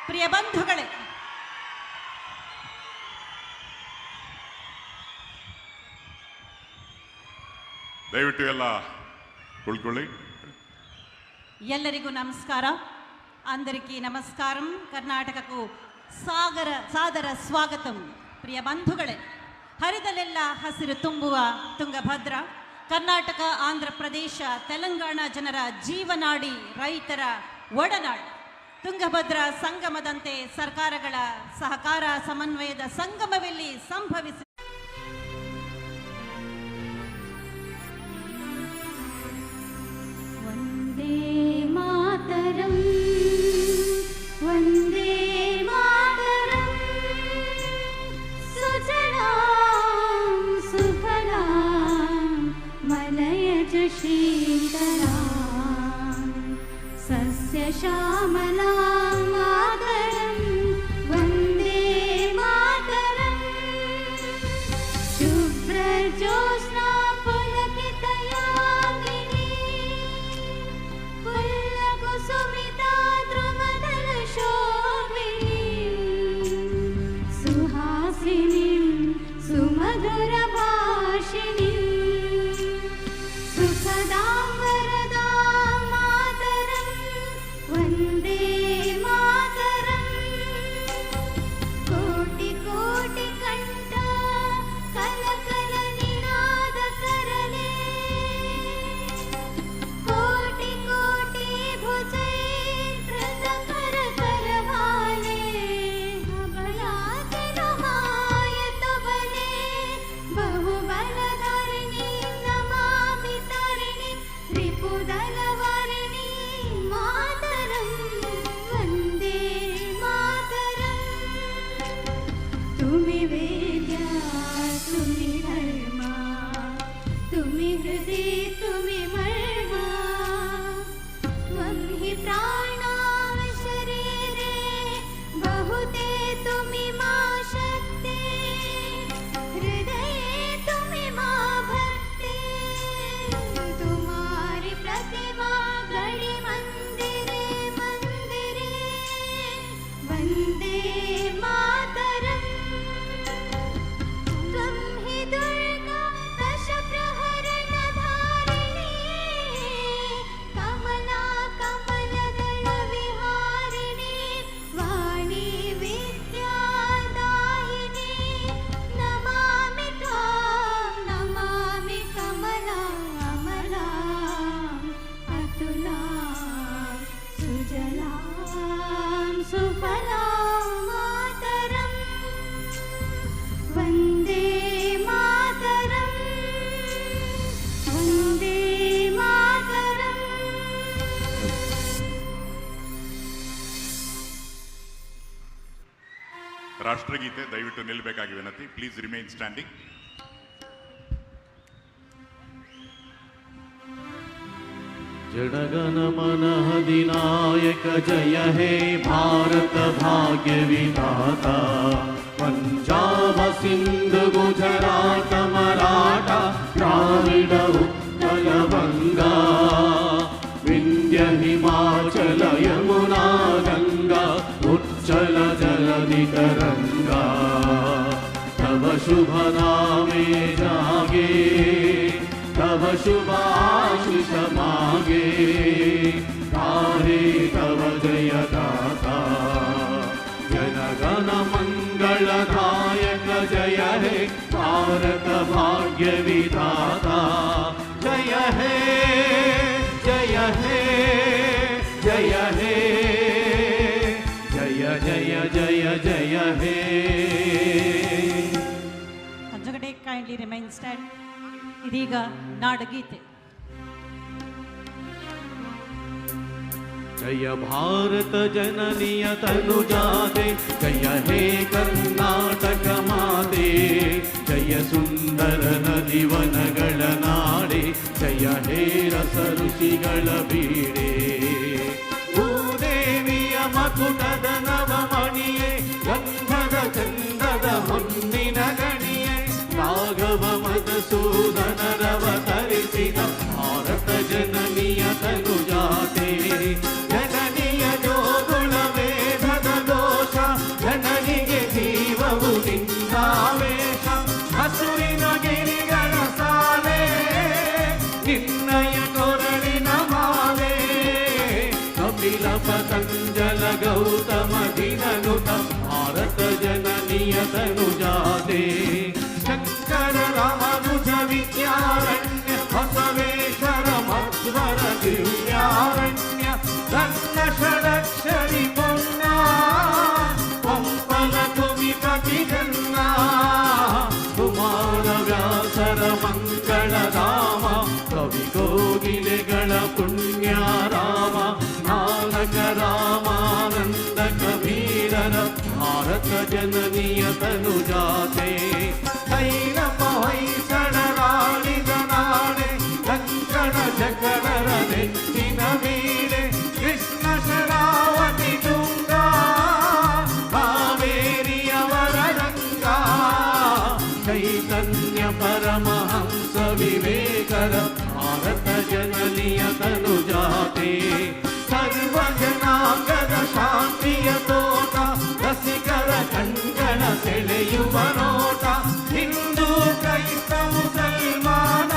ಪ್ರಿಯ ಬಂಧುಗಳೇ, ದಯವಿಟ್ಟು ಎಲ್ಲ ಕುಳ್ಕೊಳ್ಳಿ. ಎಲ್ಲರಿಗೂ ನಮಸ್ಕಾರ. అందరికీ నమస్కారం. కర్ణాటకకు సాదర స్వాగతం. ಪ್ರಿಯ ಬಂಧುಗಳೇ, ಹರಿದಲೆಲ್ಲ ಹಸಿರು ತುಂಬುವ ತುಂಗಭದ್ರ ಕರ್ನಾಟಕ, ಆಂಧ್ರ ಪ್ರದೇಶ, ತೆಲಂಗಾಣ ಜನರ ಜೀವನಾಡಿ, ರೈತರ ಒಡನಾಡು ತುಂಗಭದ್ರಾ ಸಂಗಮದಂತೆ ಸರ್ಕಾರಗಳ ಸಹಕಾರ ಸಮನ್ವಯದ ಸಂಗಮವೆಲ್ಲಿ ಸಂಭವಿಸಿ ವಂದೇ ಮಾತರಂ, ವಂದೇ ಮಾತರಂ, ಸುಜಲಾಂ ಸುಫಲಾಂ ಮಲಯಜ ಶೀತಲಾಂ ಸಸ್ಯ ಶ್ಯಾಮಲಾಂ ಮಾತರಂ, ವಂದೇ ಮಾತರಂ. ಶುಭ್ರ ಜ್ಯೋತ್ಸ್ನಾ ಪುಲಕಿತಯಾಮಿನಿ, ಕುಸುಮಿತಾ ಧ್ರುವದಲ ಶೋಭಿನಿ, ಸುಹಾಸಿನಿ ಸುಮಧುರ ಭಾಷಿಣಿ, ಸುಖದಾಂ ವರದಾಂ ಮಾತರಂ, ವಂದೇ ಮಾತರಂ. ಕೋಟಿ ಕೋಟಿ ಕಂಠ ಕಲಕಲ ನಿನಾದ ಕರಲೇ, ಕೋಟಿ ಕೋಟಿ ಭುಜೈ ಧೃತ ಕರ ಕರವಾಲೆ, ಅಭಯಾತಿನು ಮಾಯತು ಬಲೆ, ಬಹುಬಲಧರಿಣಿ ನಮಾಮಿ ತರಿಣಿ, ರಿಪುದಲ ವರಿಣಿ ಮಾತರಂ, ವಂದೇ ಮಾತರಂ. ತುಮಿ ವೇದ್ಯ ತುಮಿ ಧರ್ಮ, ತುಮಿ ಹೃದಯ ತುಮಿ ಮರ್ಮ, ತ್ವಂ ಹಿ ಪ್ರಾಣಾ ಶರೀರೆ ಬಹುತೆ ತುಮಿ ಮಾ ಶಕ್ತಿ, ಹೃದಯೇ ತುಮಿ ಮಾ ಭಕ್ತಿ, ತುಮಾರಿ ಪ್ರತಿಮಾ ಗಡಿ ಮಂದಿರೆ ಮಂದಿರೆ, ವಂದೇ ಮಾತರಂ. ತ್ವಂ ಹಿ ದುರ್ಗಾ ದಶ ಪ್ರಹರಣ ಧಾರಿಣಿ, ಕಮಲಾ ಕಮಲದಳ ವಿಹಾರಿಣಿ, ವಾಣಿ ವಿದ್ಯಾದಾಯಿನಿ, ನಮಾಮಿ ತ್ವಾಂ ನಮಾಮಿ ಕಮಲಾಂ ಅಮಲಾಂ ಅತುಲಾಂ ಸುಜಲಾಂ ಸುಫಲಾಂ ಮಾತರಂ, ವಂದೇ ಮಾತರಂ, ವಂದೇ ಮಾತರಂ. ರಾಷ್ಟ್ರಗೀತೆ ದಯವಿಟ್ಟು ನಿಲ್ಲಬೇಕಾಗಿ ವಿನಂತಿ. Please remain standing. जनगण मन अधिनायक जय हे भारत भाग्य विधाता, पंजाब सिंधु गुजरात मराठा द्राविड उत्कल बंगा, विंध्य हिमाचल यमुना गंगा, उच्चल जलधि तरंगा, तव शुभ नामे जागे, तव शुभ आशीष मागे, तारे तव जय दाता. जनगण मंगलदायक जय हे भारत भाग्य विधाता, जय हे जय हे जय हे जय जय जय जय हे. Conjugate kindly remain stand. ಇದೀಗ ನಾಡಗೀತೆ. जय भारत जननीय तनुजाते, जय हे कर्नाटक माते, जय सुंदर नदी वनಗಳ ನಾಡೆ, जय हे ರಸ ಋಷಿಗಳ ಬೀಡೆ. ಭೂದೇವಿಯ ಮಕುಟದ ನವಮಣಿಯೇ, ಗಂಧದ ಚಂದದ ಹೊನ್ನಿನ ಗಣಿಯೇ, ರಾಘವ ಮಧುಸೂದನರವತರಿಸಿದ ಭಾರತ ಜನನಿಯ ತನುಜಾತೆ, ಜನನಿಯ ಜೋಗುಳ ವೇದದ ಪತಂಜಲ ಗೌತಮ ದಿನನುತ ಭಾರತ ಜನನಿಯ ತನುಜಾತೆ ಶಂಕರ ರಾಮಾನುಜ ವಿದ್ಯಾರಣ್ಯ ಬಸವೇಶ್ವರ ಮಧ್ವರ ದಿವ್ಯಾರಣ್ಯ ರತ್ನ ಷಡಕ್ಷರಿ ಪುಣ್ಯ ಪಂಪನ ತುಮಿ ಕಪಿಗನ್ನ ಕುಮಾರ ವ್ಯಾಸರ ಮಂಗಳ ಧಾಮ ಕವಿ ಕೋಗಿಲೆಗಳ ಪುಣ್ಯ ರಾಮ ನಾನಕ ರಾಮಾನಂದ ಕಬೀರರ ಭಾರತ ಜನನಿಯ ತನುಜಾತೆ ಭೈರವ ಹೊಯ್ಸಳರಾಳಿದ ನಾಡೆ ಕಂಕಣ ಜಗಡರ ನೆಚ್ಚಿನ ವೀರೆ ಕೃಷ್ಣ ಶರಾವತಿ ತುಂಗ ಕಾವೇರಿಯವರ ರಂಗ ಚೈತನ್ಯ ಪರಮಹಂಸ ವಿವೇಕರ ಭಾರತ ಜನನಿಯ ತನುಜಾತೆ ಸರ್ವ ಜನಾಂಗದ ಶಾಂತಿಯ ತೋಟ ರಸಿಕರ ಕಣ್ಗಳ ಸೆಳೆಯುವ ನೋಟ ಹಿಂದೂ ಕ್ರೈಸ್ತ ಮುಸಲ್ಮಾನ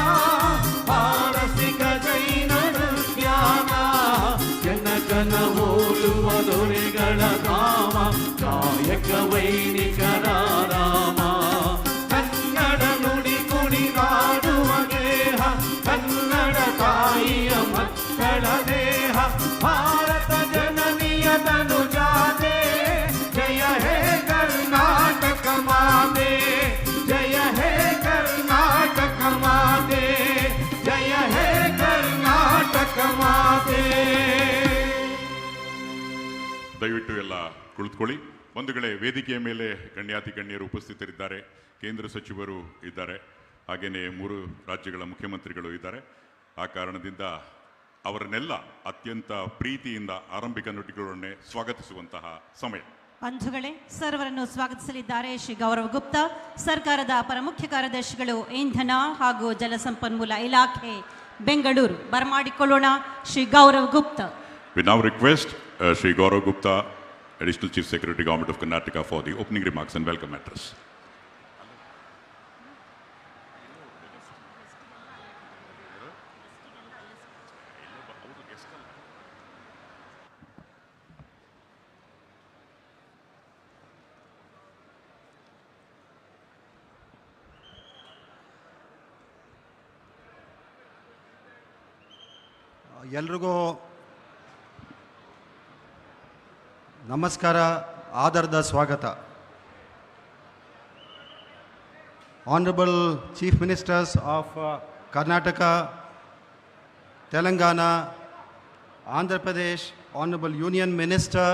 ಪಾರಸಿಕ ಜೈನ ಕ್ರಿಸ್ತ್ಯಾನ ಜನಕನ ಹೋಲುವ ದೊರೆಗಳ ಧಾಮ ಕಾಯಕ ವೈಣಿಕರ ರಾಮ ಕನ್ನಡ ನುಡಿ ಕುಣಿದಾಡುವ ದೇಹ ಕನ್ನಡ ತಾಯಿಯ ಮಕ್ಕಳ ದೇಹ ಭಾರತ ಜನನಿಯ ತನುಜಾತೆ ಜಯ ಹೇ ಕರ್ನಾಟಕ ಮಾತೆ ಜಯ ಹೇ ಕರ್ನಾಟಕ ಮಾತೆ ಜಯ ಹೇ ಕರ್ನಾಟಕ ಮಾತೆ. ದಯವಿಟ್ಟು ಎಲ್ಲ ಕುಳಿತುಕೊಳ್ಳಿ. ಬಂಧುಗಳೇ, ವೇದಿಕೆಯ ಮೇಲೆ ಗಣ್ಯಾತಿ ಗಣ್ಯರು ಉಪಸ್ಥಿತರಿದ್ದಾರೆ. ಕೇಂದ್ರ ಸಚಿವರು ಇದ್ದಾರೆ, ಹಾಗೆಯೇ 3 ರಾಜ್ಯಗಳ ಮುಖ್ಯಮಂತ್ರಿಗಳು ಇದ್ದಾರೆ. ಆ ಕಾರಣದಿಂದ ಅವರನ್ನೆಲ್ಲ ಅತ್ಯಂತ ಪ್ರೀತಿಯಿಂದ ಆರಂಭಿಕ ನುಡಿಗಳನ್ನೇ ಸ್ವಾಗತಿಸುವಂತಹ ಸಮಯ. ಬಂಧುಗಳೇ, ಸರ್ವರನ್ನು ಸ್ವಾಗತಿಸಲಿದ್ದಾರೆ ಶ್ರೀ ಗೌರವ್ ಗುಪ್ತಾ, ಸರ್ಕಾರದ ಅಪರ ಮುಖ್ಯ ಕಾರ್ಯದರ್ಶಿಗಳು, ಇಂಧನ ಹಾಗೂ ಜಲಸಂಪನ್ಮೂಲ ಇಲಾಖೆ, Bengaluru. ಬರಮಾಡಿಕೊಳ್ಳೋಣ Shri Gaurav Gupta. We now request Shri Gaurav Gupta, Additional Chief Secretary, Government of Karnataka, for the opening remarks and welcome address. ಎಲ್ರಿಗೂ ನಮಸ್ಕಾರ, ಆದರದ ಸ್ವಾಗತ. Honorable Chief Ministers of Karnataka, Telangana, Andhra Pradesh, Honorable Union Minister,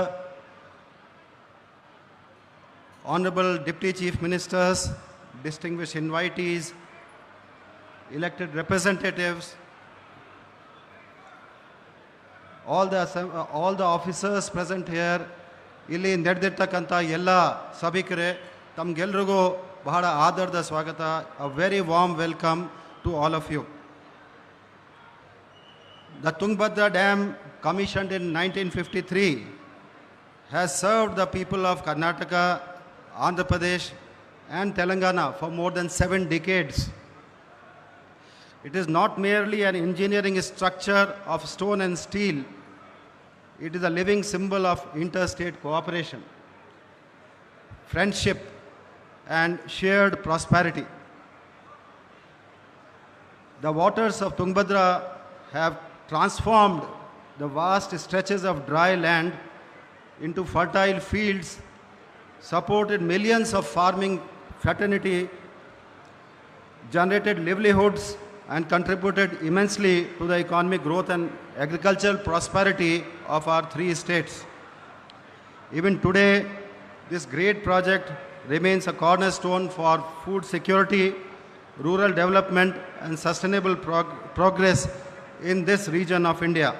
Honorable Deputy Chief Ministers, distinguished invitees, elected representatives, all the officers present here, ಇಲ್ಲಿ ನಡೆದಿರ್ತಕ್ಕಂಥ ಎಲ್ಲ ಸಭಿಕರೇ, ತಮಗೆಲ್ರಿಗೂ ಬಹಳ ಆದರದ ಸ್ವಾಗತ. A very warm welcome to all of you. The Tungabhadra Dam, commissioned in 1953, has served the people of Karnataka, Andhra Pradesh and Telangana for more than 7 decades. It is not merely an engineering structure of stone and steel. It is a living symbol of interstate cooperation, friendship, and shared prosperity. The waters of Tungabhadra have transformed the vast stretches of dry land into fertile fields, supported millions of farming fraternity, generated livelihoods, and contributed immensely to the economic growth and agricultural prosperity of our 3 states. Even today, this great project remains a cornerstone for food security, rural development, and sustainable progress in this region of India.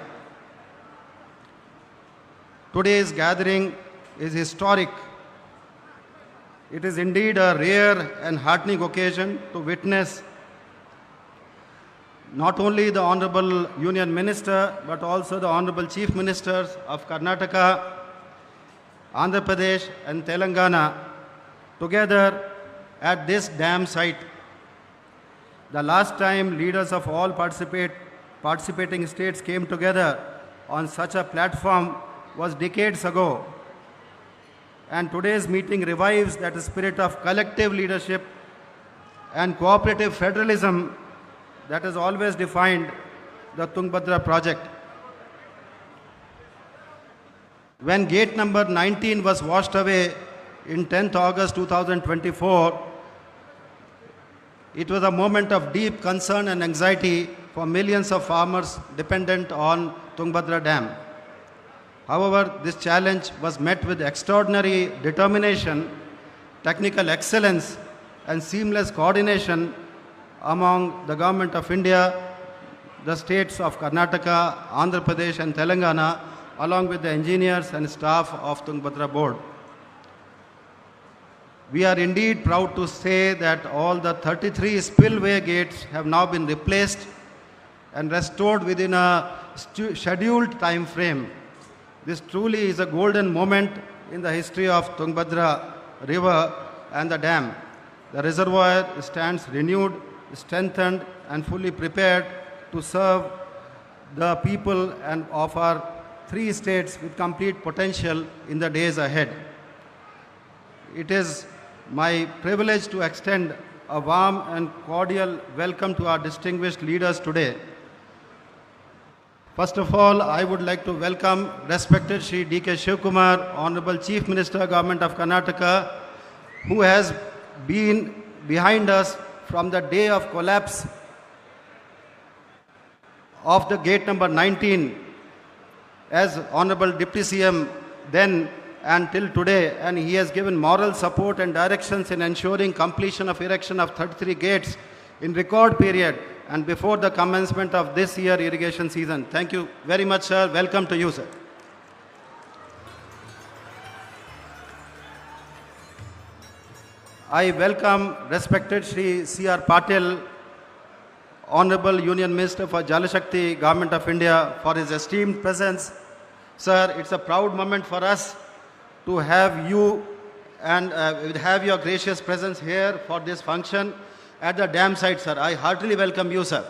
Today's gathering is historic. It is indeed a rare and heartening occasion to witness not only the Honorable Union Minister, but also the Honorable Chief Ministers of Karnataka, Andhra Pradesh and Telangana together at this dam site. The last time leaders of all participating states came together on such a platform was decades ago. And today's meeting revives that spirit of collective leadership and cooperative federalism that has always defined the Tungabhadra project. When gate number 19 was washed away in 10th August 2024, it was a moment of deep concern and anxiety for millions of farmers dependent on Tungabhadra Dam. However, this challenge was met with extraordinary determination, technical excellence, and seamless coordination among the Government of India, the states of Karnataka, Andhra Pradesh, and Telangana, along with the engineers and staff of Tungabhadra Board. We are indeed proud to say that all the 33 spillway gates have now been replaced and restored within a scheduled time frame. This truly is a golden moment in the history of Tungabhadra River and the dam. The reservoir stands renewed, strengthened, and fully prepared to serve the people and of our 3 states with complete potential in the days ahead. It is my privilege to extend a warm and cordial welcome to our distinguished leaders today. First of all, I would like to welcome respected Shri D.K. Shivkumar, Honorable Chief Minister, Government of Karnataka, who has been behind us from the day of collapse of the gate number 19 as Honorable Deputy CM then and till today, and he has given moral support and directions in ensuring completion of erection of 33 gates in record period and before the commencement of this year irrigation season. Thank you very much, sir. Welcome to you, sir. I welcome respected Shri C.R. Patil, Honorable Union Minister for Jal Shakti, Government of India, for his esteemed presence. Sir, it's a proud moment for us to have you and have your gracious presence here for this function at the dam site, sir. I heartily welcome you, sir.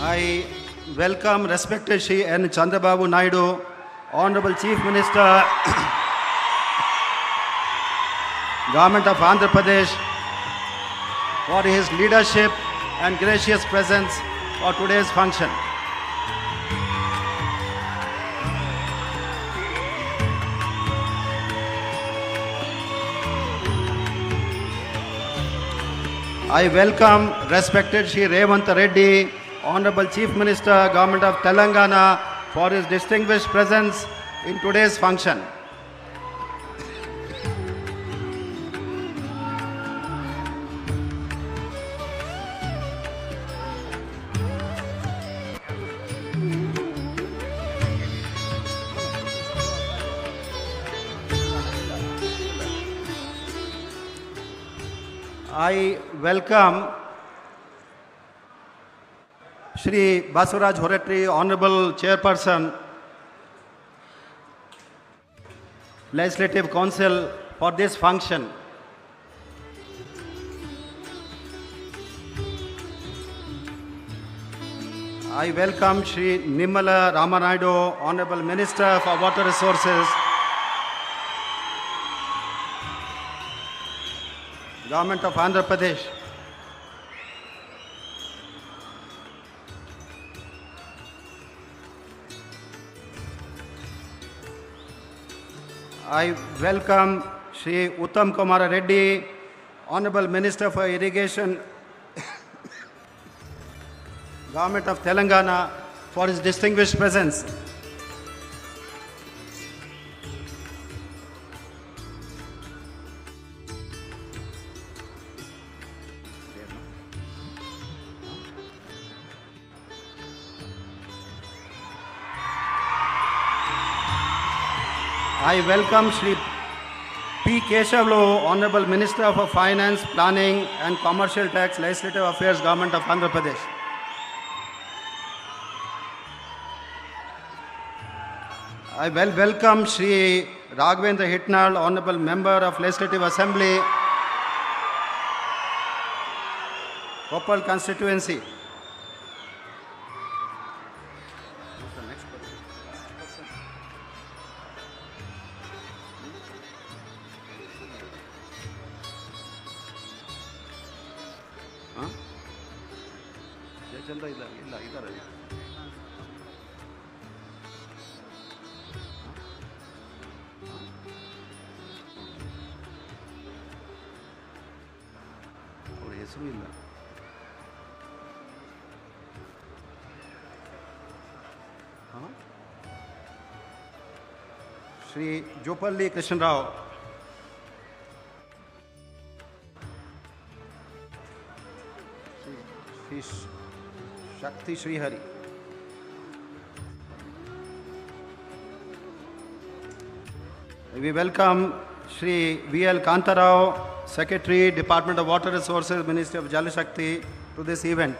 I welcome respected Shri N. Chandrababu Naidu, Honorable Chief Minister, Government of Andhra Pradesh, for his leadership and gracious presence for today's function. I welcome respected Shri Revant Reddy, Honorable Chief Minister, Government of Telangana, for his distinguished presence in today's function. I welcome Shri Basuraj Horetri, Honorable Chairperson, Legislative Council, for this function. I welcome Shri Nimala Ramanaidu, Honorable Minister for Water Resources, Government of Andhra Pradesh. I welcome Shri Uttam Kumar Reddy, Honorable Minister for Irrigation, Government of Telangana, for his distinguished presence. I welcome Shri P. Keshavlu, Honorable Minister for Finance, Planning and Commercial Tax, Legislative Affairs, Government of Andhra Pradesh. I welcome Shri Raghavendra Hitnal, Honorable Member of Legislative Assembly, Koppal Constituency. Jayachandra ಇಲ್ಲ ಇದ್ದಾರೆ. ಅವ್ರ ಹೆಸರು ಇಲ್ಲ. Shri ಜೋಪಲ್ಲಿ Krishnarao, Shri Shakti Srihari. We welcome Shri V.L. Kantarao, Secretary, Department of Water Resources, Ministry of Jal Shakti, to this event.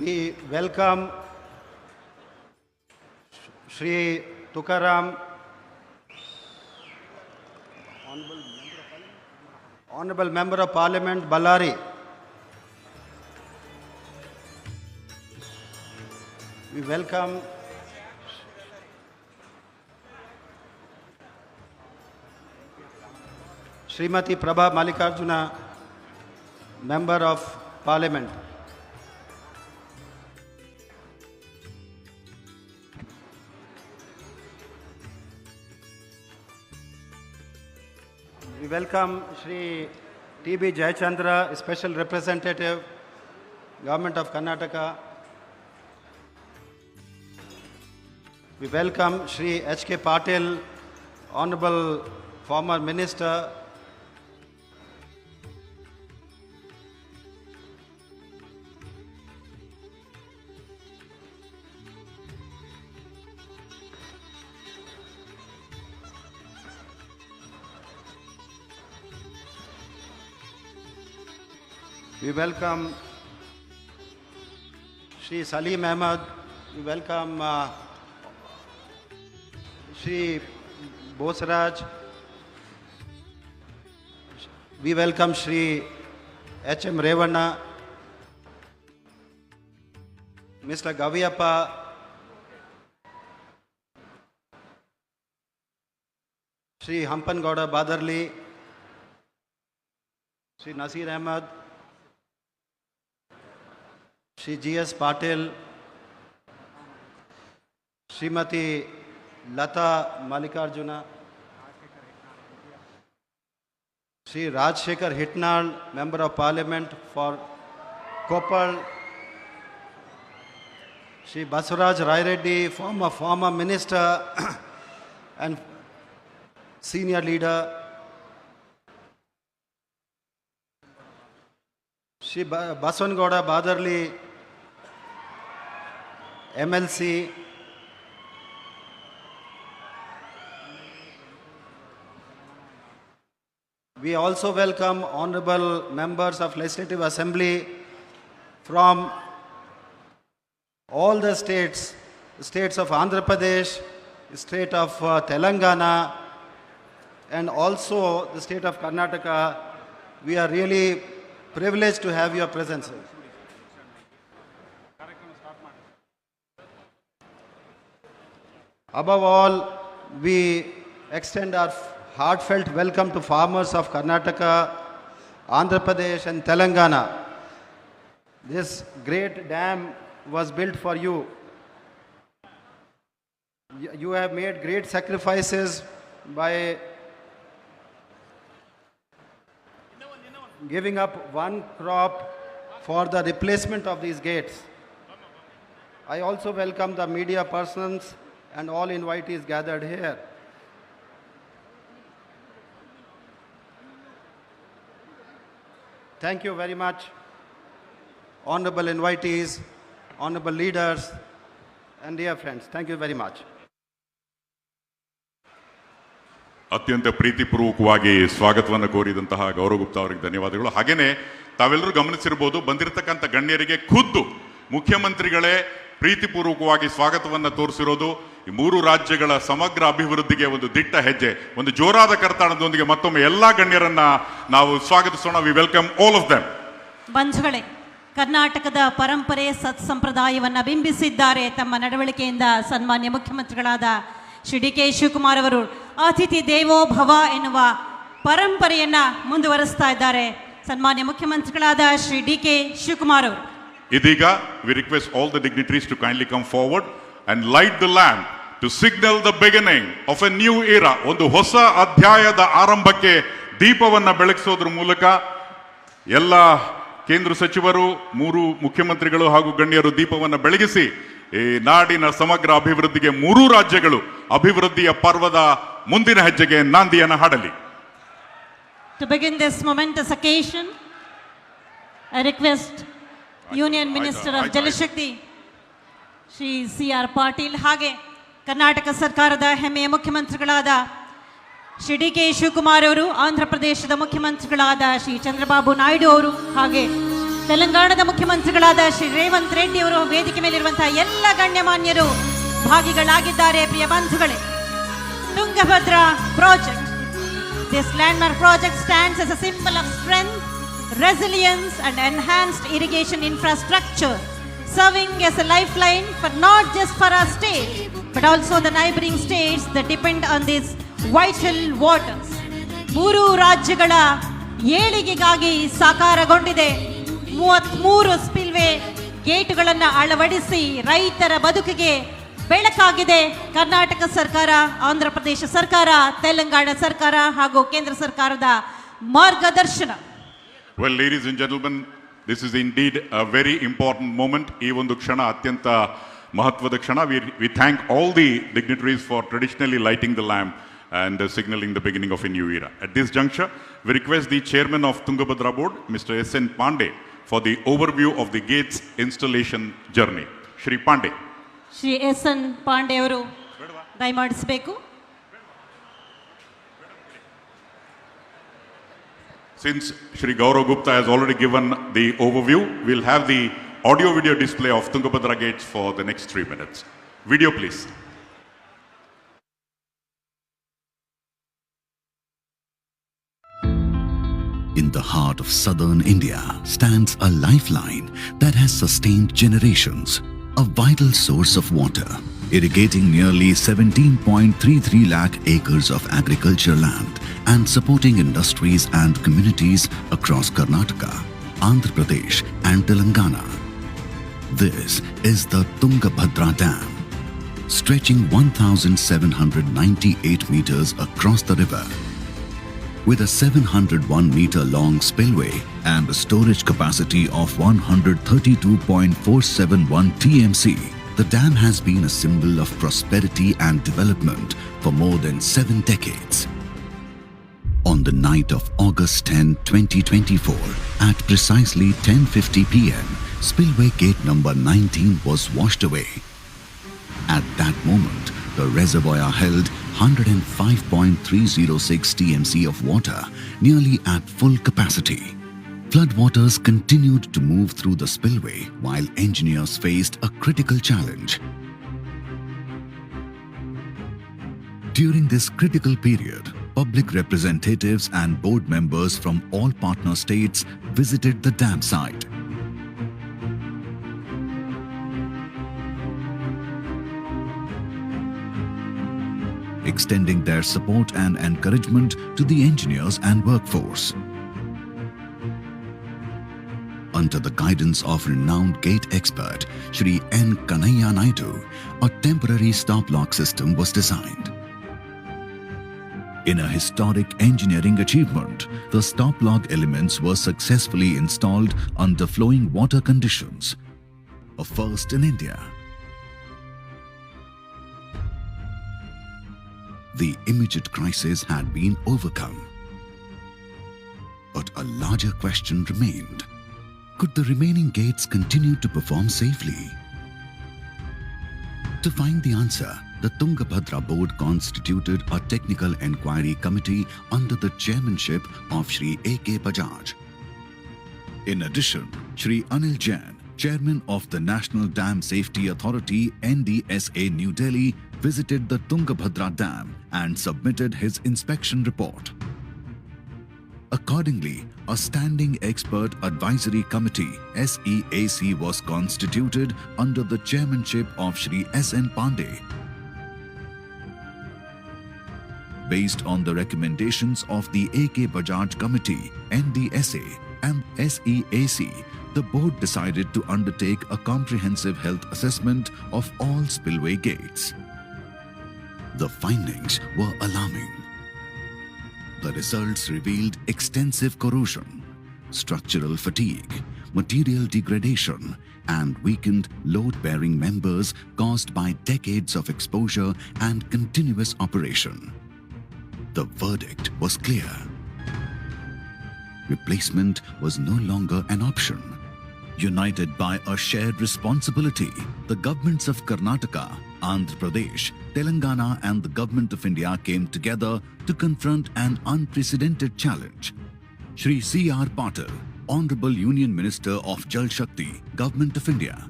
We welcome Shri Tukaram, Honorable Member of Parliament, Ballari. We welcome Srimati Prabha Malikarjuna, Member of Parliament. We welcome Shri T.B. Jayachandra, Special Representative, Government of Karnataka. We welcome Shri H.K. Patil, Honorable former Minister. We welcome Shri Salim Ahmed. We welcome Shri Bosraj. We welcome Shri H.M. Revana, Mr. Gaviyappa, Shri Hampangowda Badarli, Shri Nasir Ahmed, Shri G.S. Patil, Srimati Lata Malikarjuna, Shri Rajshekhar Hitnal, Member of Parliament for Koppal, Shri Basuraj Rai Reddy, former Minister and Senior Leader, Shri Baswangowda Badarli, MLC, we also welcome honorable members of Legislative Assembly from all the states of Andhra Pradesh, state of Telangana, and also the state of Karnataka. We are really privileged to have your presence. Above all, we extend our heartfelt welcome to farmers of Karnataka, Andhra Pradesh and Telangana. This great dam was built for you. You have made great sacrifices by giving up one crop for the replacement of these gates. I also welcome the media persons and all invitees gathered here. Thank you very much, honorable invitees, honorable leaders, and dear friends. Thank you very much. ಅತ್ಯಂತ ಪ್ರೀತಿಪೂರ್ವಕವಾಗಿ ಸ್ವಾಗತವನ್ನು ಕೋರಿದಂತಹ ಗೌರವ್ ಗುಪ್ತಾ ಅವರಿಗೆ ಧನ್ಯವಾದಗಳು. ಹಾಗೇನೆ ತಾವೆಲ್ಲರೂ ಗಮನಿಸಿರ್ಬೋದು, ಬಂದಿರತಕ್ಕಂಥ ಗಣ್ಯರಿಗೆ ಖುದ್ದು ಮುಖ್ಯಮಂತ್ರಿಗಳೇ ಪ್ರೀತಿಪೂರ್ವಕವಾಗಿ ಸ್ವಾಗತವನ್ನು ತೋರಿಸಿರೋದು ಈ ಮೂರು ರಾಜ್ಯಗಳ ಸಮಗ್ರ ಅಭಿವೃದ್ಧಿಗೆ ಒಂದು ದಿಟ್ಟ ಹೆಜ್ಜೆ. ಒಂದು ಜೋರಾದ ಕರ್ತಾಡದೊಂದಿಗೆ ಮತ್ತೊಮ್ಮೆ ಎಲ್ಲಾ ಗಣ್ಯರನ್ನ ನಾವು ಸ್ವಾಗತಿಸೋಣ. We welcome all of them. ಬಂಧುಗಳೇ, ಕರ್ನಾಟಕದ ಪರಂಪರೆ ಸತ್ಸಂಪ್ರದಾಯವನ್ನು ಬಿಂಬಿಸಿದ್ದಾರೆ ತಮ್ಮ ನಡವಳಿಕೆಯಿಂದ ಸನ್ಮಾನ್ಯ ಮುಖ್ಯಮಂತ್ರಿಗಳಾದ ಶ್ರೀ ಡಿ ಕೆ ಶಿವಕುಮಾರ್ ಅವರು. ಅತಿಥಿ ದೇವೋ ಭವ ಎನ್ನುವ ಪರಂಪರೆಯನ್ನ ಮುಂದುವರಿಸ್ತಾ ಇದ್ದಾರೆ ಸನ್ಮಾನ್ಯ ಮುಖ್ಯಮಂತ್ರಿಗಳಾದ ಶ್ರೀ ಡಿ ಕೆ ಶಿವಕುಮಾರ್ ಅವರು. ಇದೀಗ we request all the dignitaries to kindly come forward and light the lamp to signal the beginning of a new era. ಒಂದು ಹೊಸ ಅಧ್ಯಾಯದ ಆರಂಭಕ್ಕೆ ದೀಪವನ್ನ ಬೆಳಗಿಸೋದ್ರ ಮೂಲಕ ಎಲ್ಲ ಕೇಂದ್ರ ಸಚಿವರು, ಮೂರು ಮುಖ್ಯಮಂತ್ರಿಗಳು ಹಾಗೂ ಗಣ್ಯರು ದೀಪವನ್ನು ಬೆಳಗಿಸಿ ಈ ನಾಡಿನ ಸಮಗ್ರ ಅಭಿವೃದ್ಧಿಗೆ ಮೂರೂ ರಾಜ್ಯಗಳು ಅಭಿವೃದ್ಧಿಯ ಪರ್ವದ ಮುಂದಿನ ಹೆಜ್ಜೆಗೆ ನಾಂದಿಯನ್ನು ಹಾಡಲಿ. To begin this momentous occasion, I request Union Minister of Jal Shakti, Shri C.R. Patil, ಹಾಗೆ ಕರ್ನಾಟಕ ಸರ್ಕಾರದ ಹೆಮ್ಮೆಯ ಮುಖ್ಯಮಂತ್ರಿಗಳಾದ ಶ್ರೀ ಡಿ ಕೆ ಶಿವಕುಮಾರ್ ಅವರು, ಆಂಧ್ರ ಪ್ರದೇಶದ ಮುಖ್ಯಮಂತ್ರಿಗಳಾದ ಶ್ರೀ ಚಂದ್ರಬಾಬು ನಾಯ್ಡು ಅವರು, ಹಾಗೆ ತೆಲಂಗಾಣದ ಮುಖ್ಯಮಂತ್ರಿಗಳಾದ ಶ್ರೀ ರೇವಂತ್ ರೆಡ್ಡಿ ಅವರು, ವೇದಿಕೆ ಮೇಲಿರುವಂತಹ ಎಲ್ಲ ಗಣ್ಯಮಾನ್ಯರು ಭಾಗಿಗಳಾಗಿದ್ದಾರೆ. ಪ್ರಿಯ ಬಂಧುಗಳೇ, Tungabhadra project, this landmark project stands as a symbol of strength, resilience and enhanced irrigation infrastructure, serving as a lifeline for not just for our state but also the neighboring states that depend on these vital waters. ಮೂರು ರಾಜ್ಯಗಳ ಏಳಿಗೆಗಾಗಿ ಸಾಕಾರಗೊಂಡಿದೆ 33 ಸ್ಪಿಲ್ವೇ ಗೇಟ್ಗಳನ್ನು ಅಳವಡಿಸಿ ರೈತರ ಬದುಕಿಗೆ ಬೆಳಕಾಗಿದೆ ಕರ್ನಾಟಕ ಸರ್ಕಾರ, ಆಂಧ್ರ ಪ್ರದೇಶ ಸರ್ಕಾರ, ತೆಲಂಗಾಣ ಸರ್ಕಾರ ಹಾಗೂ ಕೇಂದ್ರ ಸರ್ಕಾರದ ಮಾರ್ಗದರ್ಶನ. Well, ladies and gentlemen, this is indeed a very important moment. ಈ ಒಂದು ಕ್ಷಣ ಅತ್ಯಂತ ಮಹತ್ವದ ಕ್ಷಣ. We thank all the dignitaries for traditionally lighting the lamp and signaling the beginning of a new era. At this juncture, we request the chairman of Tungabhadra board, Mr. S.N. Pandey, for the overview of the gates installation journey. Shri Pandey. Shri S N Pandey ಅವರು ದಯಮಾಡಿಸಬೇಕು. Since Shri Gaurav Gupta has already given the overview, we'll have the audio-video display of Tungabhadra gates for the next 3 minutes. Video, please. In the heart of southern India stands a lifeline that has sustained generations, a vital source of water, irrigating nearly 17.33 lakh acres of agriculture land and supporting industries and communities across Karnataka, Andhra Pradesh and Telangana. This is the Tungabhadra Dam, stretching 1,798 meters across the river. With a 701-meter-long spillway and a storage capacity of 132.471 TMC, the dam has been a symbol of prosperity and development for more than 7 decades. On the night of August 10, 2024, at precisely 10:50 p.m., spillway gate number 19 was washed away. At that moment, the reservoir held 105.306 TMC of water, nearly at full capacity. Floodwaters continued to move through the spillway while engineers faced a critical challenge. During this critical period, public representatives and board members from all partner states visited the dam site. Extending their support and encouragement to the engineers and workforce. Under the guidance of renowned gate expert Shri N. Kanhaiya Naidu, a temporary stop lock system was designed. In a historic engineering achievement, the stop lock elements were successfully installed under flowing water conditions, a first in India. The immediate crisis had been overcome. But But a larger question remained. Could the remaining gates continue to perform safely? To find the answer, the Tungabhadra board constituted a technical enquiry committee under the chairmanship of Shri A.K. Bajaj. In addition, Shri Anil Jain, chairman of the National Dam Safety Authority NDSA New Delhi, visited the Tungabhadra Dam and submitted his inspection report. Accordingly, a Standing Expert Advisory Committee SEAC was constituted under the chairmanship of Shri S.N. Pandey. Based on the recommendations of the A.K. Bajaj Committee, NDSA and SEAC, the board decided to undertake a comprehensive health assessment of all spillway gates. The findings were alarming. The results revealed extensive corrosion, structural fatigue, material degradation, and weakened load-bearing members caused by decades of exposure and continuous operation. The verdict was clear. Replacement was no longer an option. United by a shared responsibility, the governments of Karnataka, Andhra Pradesh, Telangana and the Government of India came together to confront an unprecedented challenge. Shri C.R. Patil, Honorable Union Minister of Jal Shakti, Government of India,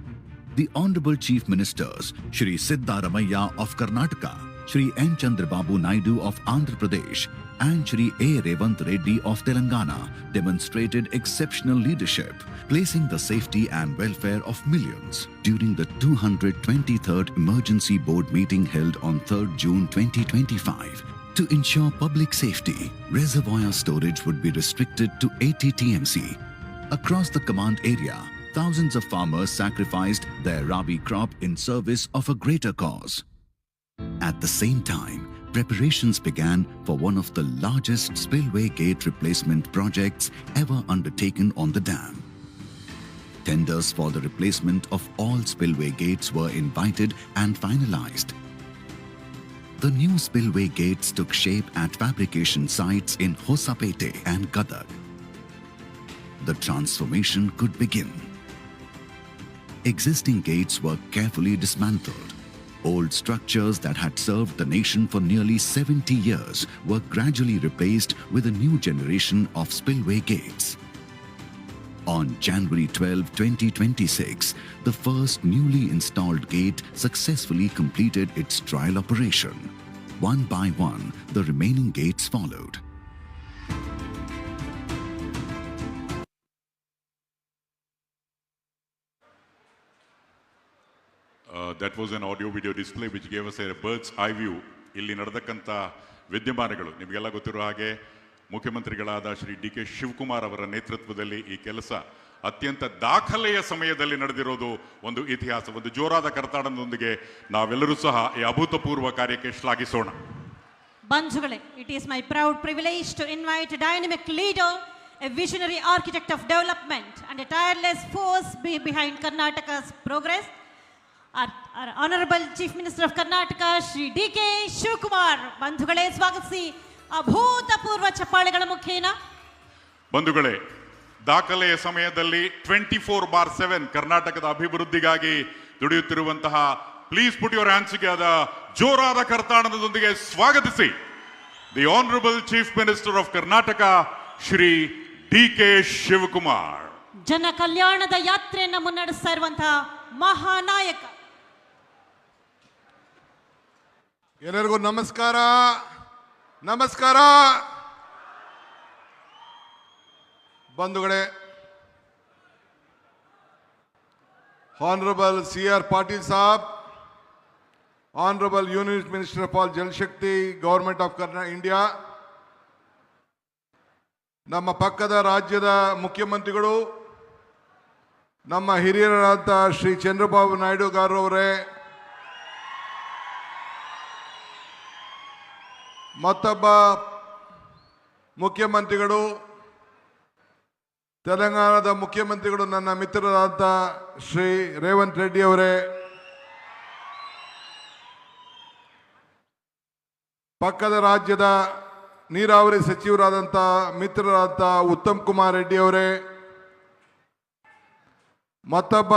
the Honorable Chief Ministers, Shri Siddaramaiah of Karnataka, Shri N. Chandrababu Naidu of Andhra Pradesh, and Shri A. Revant Reddy of Telangana demonstrated exceptional leadership, placing the safety and welfare of millions. During the 223rd Emergency Board meeting held on 3rd June 2025, to ensure public safety, reservoir storage would be restricted to 80 TMC. Across the command area, thousands of farmers sacrificed their rabi crop in service of a greater cause. At the same time, preparations began for one of the largest spillway gate replacement projects ever undertaken on the dam. Tenders for the replacement of all spillway gates were invited and finalized. The new spillway gates took shape at fabrication sites in Hosapete and Gadag. The transformation could begin. Existing gates were carefully dismantled. Old structures that had served the nation for nearly 70 years were gradually replaced with a new generation of spillway gates. On January 12, 2026, the first newly installed gate successfully completed its trial operation. One by one, the remaining gates followed. That was an audio-video display which gave us a bird's eye view. ಇಲ್ಲಿ ನಡೆದಕ್ಕಂಥ ವಿದ್ಯಮಾನಗಳು ನಿಮಗೆಲ್ಲ ಗೊತ್ತಿರೋ ಹಾಗೆ ಮುಖ್ಯಮಂತ್ರಿಗಳಾದ Shri D K Shivakumar ಅವರ ನೇತೃತ್ವದಲ್ಲಿ ಈ ಕೆಲಸ ಅತ್ಯಂತ ದಾಖಲೆಯ ಸಮಯದಲ್ಲಿ ನಡೆದಿರೋದು ಒಂದು ಇತಿಹಾಸ. ಒಂದು ಜೋರಾದ ಕರತಾಡನದೊಂದಿಗೆ ನಾವೆಲ್ಲರೂ ಸಹ ಈ ಅಭೂತಪೂರ್ವ ಕಾರ್ಯಕ್ಕೆ ಶ್ಲಾಘಿಸೋಣ. ಬಂಧುಗಳೇ, it is my proud privilege to invite a dynamic leader, a visionary architect of development and a tireless force behind Karnataka's progress, our Honorable Chief Minister of Karnataka, Shri D.K. Shivakumar. ಬಂಧುಗಳೇ, ಸ್ವಾಗತಿಸಿ ಅಭೂತಪೂರ್ವ ಚಪ್ಪಾಳೆಗಳ ಮುಖೇನ. ಬಂಧುಗಳೇ, ದಾಖಲೆಯ ಸಮಯದಲ್ಲಿ 24/7 ಕರ್ನಾಟಕದ ಅಭಿವೃದ್ಧಿಗಾಗಿ ದುಡಿಯುತ್ತಿರುವಂತಹ please put your hands together ಜೋರಾದ ಕರ್ತಾಡನದೊಂದಿಗೆ ಸ್ವಾಗತಿಸಿ the honourable chief minister of Karnataka Shri DK. Shivakumar. ಜನ ಕಲ್ಯಾಣದ ಯಾತ್ರೆಯನ್ನು ಮುನ್ನಡೆಸ್ತಾ ಇರುವಂತಹ ಮಹಾನಾಯಕ. ಎಲ್ಲರಿಗೂ ನಮಸ್ಕಾರ. ನಮಸ್ಕಾರ ಬಂಧುಗಳೇ, Honorable C.R. Patil Saab, Honorable Union Minister of Jal Shakti, Government of India, ನಮ್ಮ ಪಕ್ಕದ ರಾಜ್ಯದ ಮುಖ್ಯಮಂತ್ರಿಗಳು, ನಮ್ಮ ಹಿರಿಯರಾದ ಶ್ರೀ ಚಂದ್ರಬಾಬು ನಾಯ್ಡು ಅವರೇ, ಮತ್ತೊಬ್ಬ ಮುಖ್ಯಮಂತ್ರಿಗಳು, ತೆಲಂಗಾಣದ ಮುಖ್ಯಮಂತ್ರಿಗಳು, ನನ್ನ ಮಿತ್ರರಾದ ಶ್ರೀ ರೇವಂತ್ ರೆಡ್ಡಿ ಅವರೇ, ಪಕ್ಕದ ರಾಜ್ಯದ ನೀರಾವರಿ ಸಚಿವರಾದಂಥ ಮಿತ್ರರಾದಂಥ ಉತ್ತಮ್ ಕುಮಾರ್ ರೆಡ್ಡಿ ಅವರೇ, ಮತ್ತೊಬ್ಬ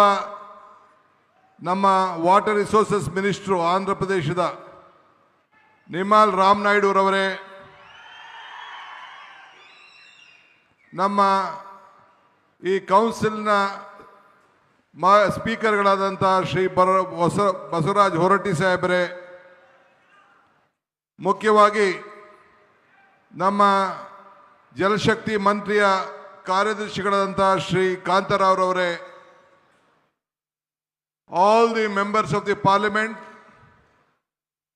ನಮ್ಮ ವಾಟರ್ ರಿಸೋರ್ಸಸ್ ಮಿನಿಸ್ಟ್ರು ಆಂಧ್ರ ಪ್ರದೇಶದ ನಿಮಾಲ್ ರಾಮನಾಯ್ಡುರವರೇ, ನಮ್ಮ ಈ ಕೌನ್ಸಿಲ್ನ ಸ್ಪೀಕರ್ಗಳಾದಂಥ ಶ್ರೀ ಬಸವರಾಜ್ ಹೊರಟ್ಟಿ ಸಾಹೇಬರೇ, ಮುಖ್ಯವಾಗಿ ನಮ್ಮ ಜಲಶಕ್ತಿ ಮಂತ್ರಿಯ ಕಾರ್ಯದರ್ಶಿಗಳಾದಂಥ Shri ಕಾಂತರಾವ್ರವರೇ, all the members of the parliament,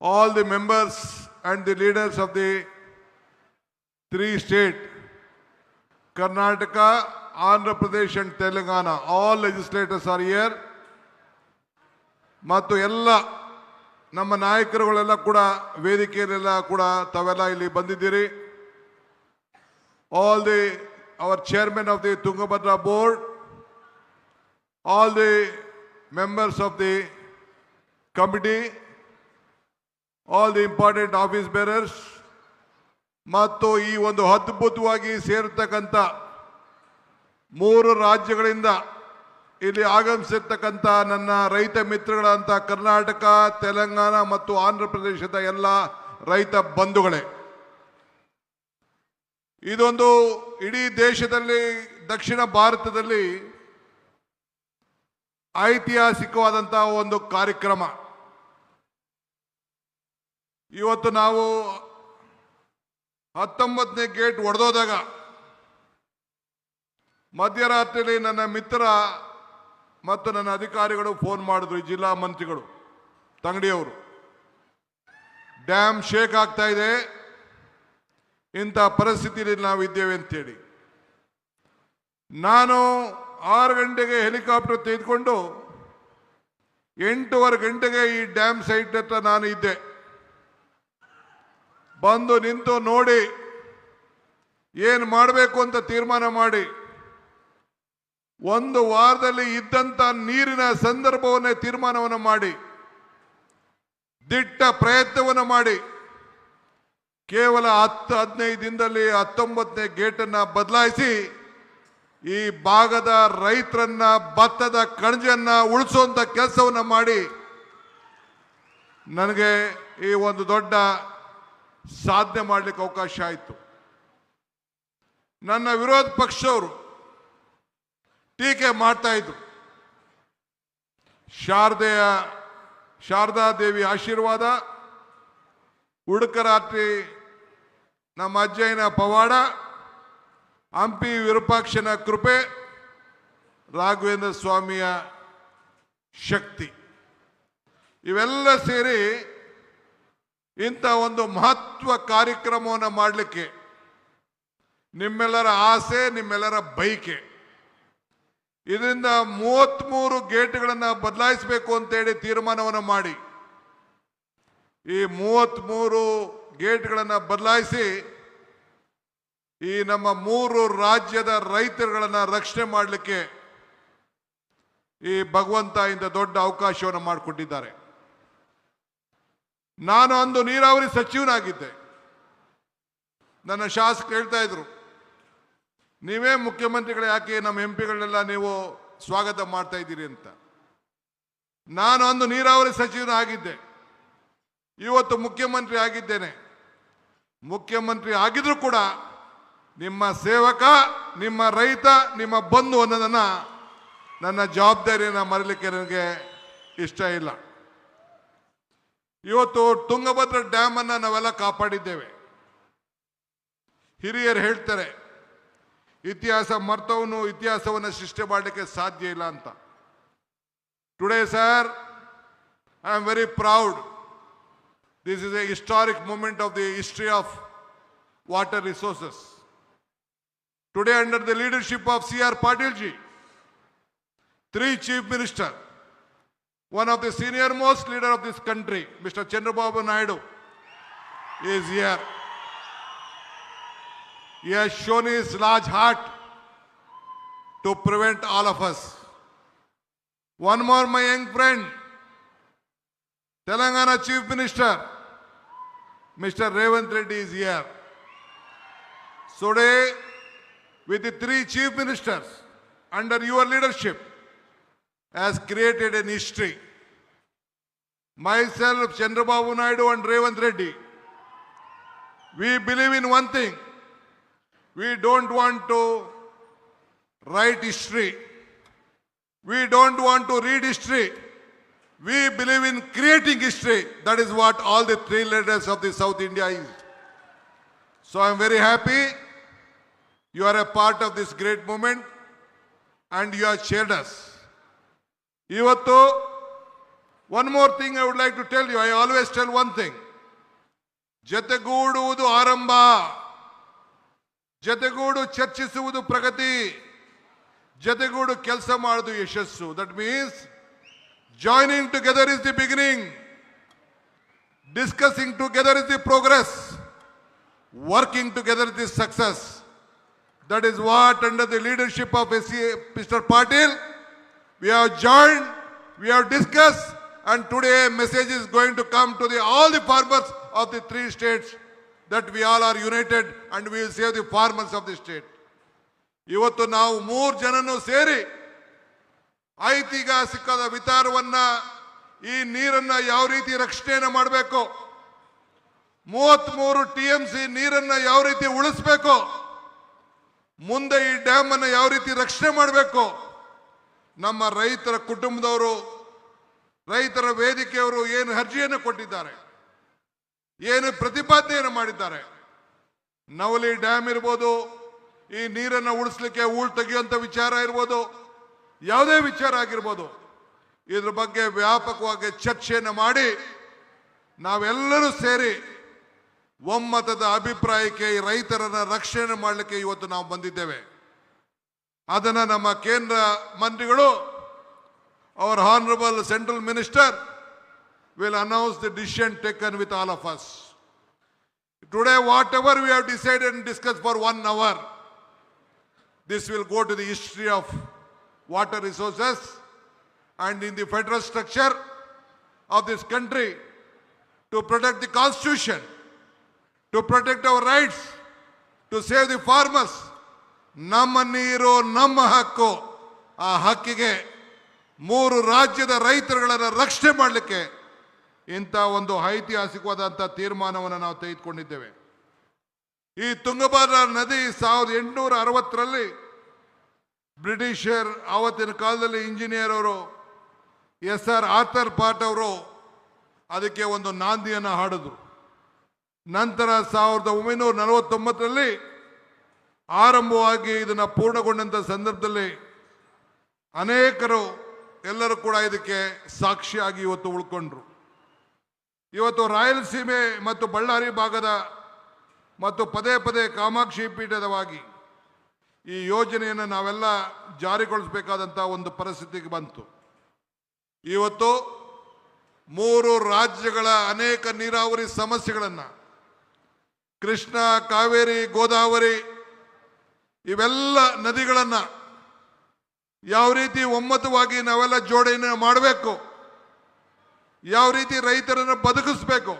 all the members and the leaders of the three states, Karnataka, Andhra Pradesh and Telangana, all legislators are here. ಮತ್ತು ಎಲ್ಲ ನಮ್ಮ ನಾಯಕರುಗಳೆಲ್ಲ ಕೂಡ ವೇದಿಕೆಯಲ್ಲೆಲ್ಲ ಕೂಡ ತಾವೆಲ್ಲ ಇಲ್ಲಿ ಬಂದಿದ್ದೀರಿ. All the our chairman of the Tungabhadra board, all the members of the committee, all the important office bearers, ಮತ್ತು ಈ ಒಂದು ಅದ್ಭುತವಾಗಿ ಸೇರತಕ್ಕಂಥ 3 ರಾಜ್ಯಗಳಿಂದ ಇಲ್ಲಿ ಆಗಮಿಸಿರ್ತಕ್ಕಂಥ ನನ್ನ ರೈತ ಮಿತ್ರಗಳಂತ ಕರ್ನಾಟಕ, ತೆಲಂಗಾಣ ಮತ್ತು ಆಂಧ್ರ ಪ್ರದೇಶದ ಎಲ್ಲ ರೈತ ಬಂಧುಗಳೇ, ಇದೊಂದು ಇಡೀ ದೇಶದಲ್ಲಿ, ದಕ್ಷಿಣ ಭಾರತದಲ್ಲಿ ಐತಿಹಾಸಿಕವಾದಂತಹ ಒಂದು ಕಾರ್ಯಕ್ರಮ. ಇವತ್ತು ನಾವು 19ನೇ ಗೇಟ್ ಒಡೆದೋದಾಗ ಮಧ್ಯರಾತ್ರಿಯಲ್ಲಿ ನನ್ನ ಮಿತ್ರ ಮತ್ತು ನನ್ನ ಅಧಿಕಾರಿಗಳು ಫೋನ್ ಮಾಡಿದ್ರು, ಈ ಜಿಲ್ಲಾ ಮಂತ್ರಿಗಳು ತಂಗಡಿಯವರು, ಡ್ಯಾಮ್ ಶೇಕ್ ಆಗ್ತಾ ಇದೆ, ಇಂಥ ಪರಿಸ್ಥಿತಿಯಲ್ಲಿ ನಾವಿದ್ದೇವೆ ಅಂತೇಳಿ. ನಾನು 6 ಗಂಟೆಗೆ ಹೆಲಿಕಾಪ್ಟರ್ ತೆಗೆದುಕೊಂಡು 8:15 ಗಂಟೆಗೆ ಈ ಡ್ಯಾಮ್ ಸೈಟ್ ಹತ್ರ ನಾನು ಇದ್ದೆ. ಬಂದು ನಿಂತು ನೋಡಿ ಏನು ಮಾಡಬೇಕು ಅಂತ ತೀರ್ಮಾನ ಮಾಡಿ 1 ವಾರದಲ್ಲಿ ಇದ್ದಂಥ ನೀರಿನ ಸಂದರ್ಭವನ್ನೇ ತೀರ್ಮಾನವನ್ನು ಮಾಡಿ ದಿಟ್ಟ ಪ್ರಯತ್ನವನ್ನು ಮಾಡಿ ಕೇವಲ 10-15 ದಿನದಲ್ಲಿ 19ನೇ ಗೇಟನ್ನು ಬದಲಾಯಿಸಿ ಈ ಭಾಗದ ರೈತರನ್ನ, ಭತ್ತದ ಕಣಜನ್ನ ಉಳಿಸುವಂತ ಕೆಲಸವನ್ನು ಮಾಡಿ ನನಗೆ ಈ ಒಂದು ದೊಡ್ಡ ಸಾಧನೆ ಮಾಡಲಿಕ್ಕೆ ಅವಕಾಶ ಆಯಿತು. ನನ್ನ ವಿರೋಧ ಪಕ್ಷದವರು ಟೀಕೆ ಮಾಡ್ತಾ ಇದ್ರು. ಶಾರದಾ ದೇವಿ ಆಶೀರ್ವಾದ, ಉಡುಕರಾತ್ರಿ ನಮ್ಮ ಅಜ್ಜಯ್ಯನ ಪವಾಡ, ಹಂಪಿ ವಿರೂಪಾಕ್ಷನ ಕೃಪೆ, ರಾಘವೇಂದ್ರ ಸ್ವಾಮಿಯ ಶಕ್ತಿ, ಇವೆಲ್ಲ ಸೇರಿ ಇಂಥ ಒಂದು ಮಹತ್ವ ಕಾರ್ಯಕ್ರಮವನ್ನು ಮಾಡಲಿಕ್ಕೆ ನಿಮ್ಮೆಲ್ಲರ ಆಸೆ, ನಿಮ್ಮೆಲ್ಲರ ಬಯಕೆ. ಇದರಿಂದ 33 ಗೇಟ್ಗಳನ್ನು ಬದಲಾಯಿಸಬೇಕು ಅಂತೇಳಿ ತೀರ್ಮಾನವನ್ನು ಮಾಡಿ ಈ 33 ಗೇಟ್ಗಳನ್ನು ಬದಲಾಯಿಸಿ ಈ ನಮ್ಮ 3 ರಾಜ್ಯದ ರೈತರುಗಳನ್ನು ರಕ್ಷಣೆ ಮಾಡಲಿಕ್ಕೆ ಈ ಭಗವಂತ ಇಂಥ ದೊಡ್ಡ ಅವಕಾಶವನ್ನು ಮಾಡಿಕೊಟ್ಟಿದ್ದಾರೆ. ನಾನು ಅಂದು ನೀರಾವರಿ ಸಚಿವನಾಗಿದ್ದೆ. ನನ್ನ ಶಾಸಕರು ಹೇಳ್ತಾ ಇದ್ರು, ನೀವೇ ಮುಖ್ಯಮಂತ್ರಿಗಳು, ಯಾಕೆ ನಮ್ಮ ಎಂಪಿಗಳನ್ನೆಲ್ಲ ನೀವು ಸ್ವಾಗತ ಮಾಡ್ತಾ ಇದ್ದೀರಿ ಅಂತ. ನಾನು ಅಂದು ನೀರಾವರಿ ಸಚಿವನಾಗಿದ್ದೆ, ಇವತ್ತು ಮುಖ್ಯಮಂತ್ರಿ ಆಗಿದ್ದೇನೆ. ಮುಖ್ಯಮಂತ್ರಿ ಆಗಿದ್ರು ಕೂಡ ನಿಮ್ಮ ಸೇವಕ, ನಿಮ್ಮ ರೈತ, ನಿಮ್ಮ ಬಂಧು ಅನ್ನೋದನ್ನ, ನನ್ನ ಜವಾಬ್ದಾರಿಯನ್ನು ಮರೀಲಿಕ್ಕೆ ನನಗೆ ಇಷ್ಟ ಇಲ್ಲ. ಇವತ್ತು ತುಂಗಭದ್ರಾ ಡ್ಯಾಮ್ ಅನ್ನ ನಾವೆಲ್ಲ ಕಾಪಾಡಿದ್ದೇವೆ. ಹಿರಿಯರು ಹೇಳ್ತಾರೆ, ಇತಿಹಾಸ ಮರ್ತವನು ಇತಿಹಾಸವನ್ನು ಸೃಷ್ಟಿ ಮಾಡಲಿಕ್ಕೆ ಸಾಧ್ಯ ಇಲ್ಲ ಅಂತ. Today sir, I am very proud. This is a historic moment of the history of water resources. Today, under the leadership of C.R. Patil ji, 3 chief ministers, one of the senior most leader of this country, Mr. Chandrababu Naidu, is here. He has shown his large heart to prevent all of us. One more, my young friend, Telangana Chief Minister, Mr. Revanth Reddy is here. Today, with the 3 chief ministers under your leadership, has created an history. Myself, Chandrababu Naidu and Revanth Reddy, we believe in one thing. We don't want to write history. We don't want to read history. We believe in creating history. That is what all the 3 leaders of the South India is. So I am very happy you are a part of this great moment and you have shared us. Ivattu, one more thing I would like to tell you. I always tell one thing. ಜತೆಗೂಡುವುದು ಆರಂಭ, ಜತೆಗೂಡು ಚರ್ಚಿಸುವುದು ಪ್ರಗತಿ, ಜತೆಗೂಡು ಕೆಲಸ ಮಾಡುವುದು ಯಶಸ್ಸು. That means joining together is the beginning, discussing together is the progress, working together is the success. That is what under the leadership of Mr. Patil, we have joined, we have discussed, and today a message is going to come to all the farmers of the 3 states that we all are united and we will save the farmers of the state. ಇವತ್ತು ನಾವು 3 ಜನನು ಸೇರಿ ಐತಿಹಾಸಿಕದ ವಿಚಾರವನ್ನ, ಈ ನೀರನ್ನ ಯಾವ ರೀತಿ ರಕ್ಷಣೆಯನ್ನು ಮಾಡಬೇಕು, 33 TMC ನೀರನ್ನ ಯಾವ ರೀತಿ ಉಳಿಸಬೇಕು, ಮುಂದೆ ಈ ಡ್ಯಾಮ್ ಅನ್ನು ಯಾವ ರೀತಿ ರಕ್ಷಣೆ ಮಾಡಬೇಕು, ನಮ್ಮ ರೈತರ ಕುಟುಂಬದವರು, ರೈತರ ವೇದಿಕೆಯವರು ಏನು ಅರ್ಜಿಯನ್ನು ಕೊಟ್ಟಿದ್ದಾರೆ, ಏನು ಪ್ರತಿಪಾದನೆಯನ್ನು ಮಾಡಿದ್ದಾರೆ. ನವಲಿ ಡ್ಯಾಮ್ ಇರ್ಬೋದು, ಈ ನೀರನ್ನು ಉಳಿಸ್ಲಿಕ್ಕೆ ಹೂಳು ತೆಗೆಯುವಂಥ ವಿಚಾರ ಇರ್ಬೋದು, ಯಾವುದೇ ವಿಚಾರ ಆಗಿರ್ಬೋದು, ಇದ್ರ ಬಗ್ಗೆ ವ್ಯಾಪಕವಾಗಿ ಚರ್ಚೆಯನ್ನು ಮಾಡಿ ನಾವೆಲ್ಲರೂ ಸೇರಿ ಒಮ್ಮತದ ಅಭಿಪ್ರಾಯಕ್ಕೆ ಈ ರೈತರನ್ನ ರಕ್ಷಣೆ ಮಾಡಲಿಕ್ಕೆ ಇವತ್ತು ನಾವು ಬಂದಿದ್ದೇವೆ. ಅದನ್ನು ನಮ್ಮ ಕೇಂದ್ರ ಮಂತ್ರಿಗಳು, our honorable central minister will announce the decision taken with all of us. Today, whatever we have decided and discussed for 1 hour, this will go to the history of water resources and in the federal structure of this country to protect the constitution, to protect our rights, to save the farmers. ನಮ್ಮ ನೀರು ನಮ್ಮ ಹಕ್ಕು. ಆ ಹಕ್ಕಿಗೆ 3 ರಾಜ್ಯದ ರೈತರುಗಳನ್ನು ರಕ್ಷಣೆ ಮಾಡಲಿಕ್ಕೆ ಇಂಥ ಒಂದು ಐತಿಹಾಸಿಕವಾದಂಥ ತೀರ್ಮಾನವನ್ನು ನಾವು ತೆಗೆದುಕೊಂಡಿದ್ದೇವೆ. ಈ ತುಂಗಭದ್ರಾ ನದಿ 1860ರಲ್ಲಿ ಬ್ರಿಟಿಷರ್ ಆವತ್ತಿನ ಕಾಲದಲ್ಲಿ ಇಂಜಿನಿಯರ್ ಅವರು SR ಆರ್ಥರ್ ಪಾಟ್ ಅವರು ಅದಕ್ಕೆ ಒಂದು ನಾಂದಿಯನ್ನು ಹಾಡಿದ್ರು. ನಂತರ 1949ರಲ್ಲಿ ಆರಂಭವಾಗಿ ಇದನ್ನು ಪೂರ್ಣಗೊಂಡಂಥ ಸಂದರ್ಭದಲ್ಲಿ ಅನೇಕರು ಎಲ್ಲರೂ ಕೂಡ ಇದಕ್ಕೆ ಸಾಕ್ಷಿಯಾಗಿ ಇವತ್ತು ಉಳ್ಕೊಂಡ್ರು. ಇವತ್ತು ರಾಯಲಸೀಮೆ ಮತ್ತು ಬಳ್ಳಾರಿ ಭಾಗದ ಮತ್ತು ಪದೇ ಪದೇ ಕಾಮಾಕ್ಷಿ ಪೀಠದವಾಗಿ ಈ ಯೋಜನೆಯನ್ನು ನಾವೆಲ್ಲ ಜಾರಿಗೊಳಿಸಬೇಕಾದಂಥ ಒಂದು ಪರಿಸ್ಥಿತಿಗೆ ಬಂತು. ಇವತ್ತು 3 ರಾಜ್ಯಗಳ ಅನೇಕ ನೀರಾವರಿ ಸಮಸ್ಯೆಗಳನ್ನು, ಕೃಷ್ಣ, ಕಾವೇರಿ, ಗೋದಾವರಿ ಇವೆಲ್ಲ ನದಿಗಳನ್ನು ಯಾವ ರೀತಿ ಒಮ್ಮತವಾಗಿ ನಾವೆಲ್ಲ ಜೋಡಣೆ ಮಾಡಬೇಕು, ಯಾವ ರೀತಿ ರೈತರನ್ನು ಬದುಕಿಸಬೇಕು,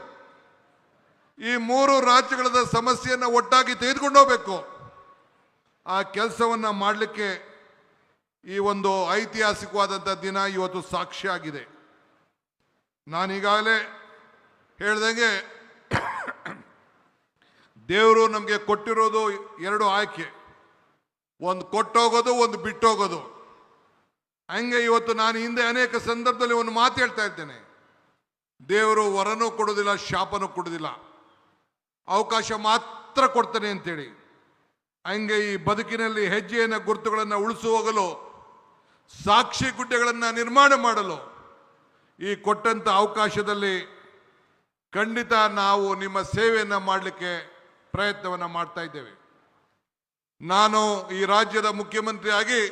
ಈ 3 ರಾಜ್ಯಗಳ ಸಮಸ್ಯೆಯನ್ನು ಒಟ್ಟಾಗಿ ತೆಗೆದುಕೊಂಡು ಹೋಗಬೇಕು, ಆ ಕೆಲಸವನ್ನು ಮಾಡಲಿಕ್ಕೆ ಈ ಒಂದು ಐತಿಹಾಸಿಕವಾದಂಥ ದಿನ ಇವತ್ತು ಸಾಕ್ಷಿಯಾಗಿದೆ. ನಾನೀಗಾಗಲೇ ಹೇಳ್ದಂಗೆ ದೇವರು ನಮಗೆ ಕೊಟ್ಟಿರೋದು 2 ಆಯ್ಕೆ, ಒಂದು ಕೊಟ್ಟೋಗೋದು, ಒಂದು ಬಿಟ್ಟೋಗೋದು. ಹಂಗೆ ಇವತ್ತು ನಾನು ಹಿಂದೆ ಅನೇಕ ಸಂದರ್ಭದಲ್ಲಿ ಒಂದು ಮಾತು ಹೇಳ್ತಾ ಇದ್ದೇನೆ, ದೇವರು ವರನೂ ಕೊಡೋದಿಲ್ಲ, ಶಾಪನೂ ಕೊಡೋದಿಲ್ಲ, ಅವಕಾಶ ಮಾತ್ರ ಕೊಡ್ತಾನೆ ಅಂತೇಳಿ. ಹಂಗೆ ಈ ಬದುಕಿನಲ್ಲಿ ಹೆಜ್ಜೆಯನ್ನು ಗುರುತುಗಳನ್ನು ಉಳಿಸುವಾಗಲು, ಸಾಕ್ಷಿ ಗುಡ್ಡೆಗಳನ್ನು ನಿರ್ಮಾಣ ಮಾಡಲು ಈ ಕೊಟ್ಟಂಥ ಅವಕಾಶದಲ್ಲಿ ಖಂಡಿತ ನಾವು ನಿಮ್ಮ ಸೇವೆಯನ್ನು ಮಾಡಲಿಕ್ಕೆ ಪ್ರಯತ್ನವನ್ನು ಮಾಡ್ತಾ ಇದ್ದೇವೆ. ನಾನು ಈ ರಾಜ್ಯದ ಮುಖ್ಯಮಂತ್ರಿಯಾಗಿ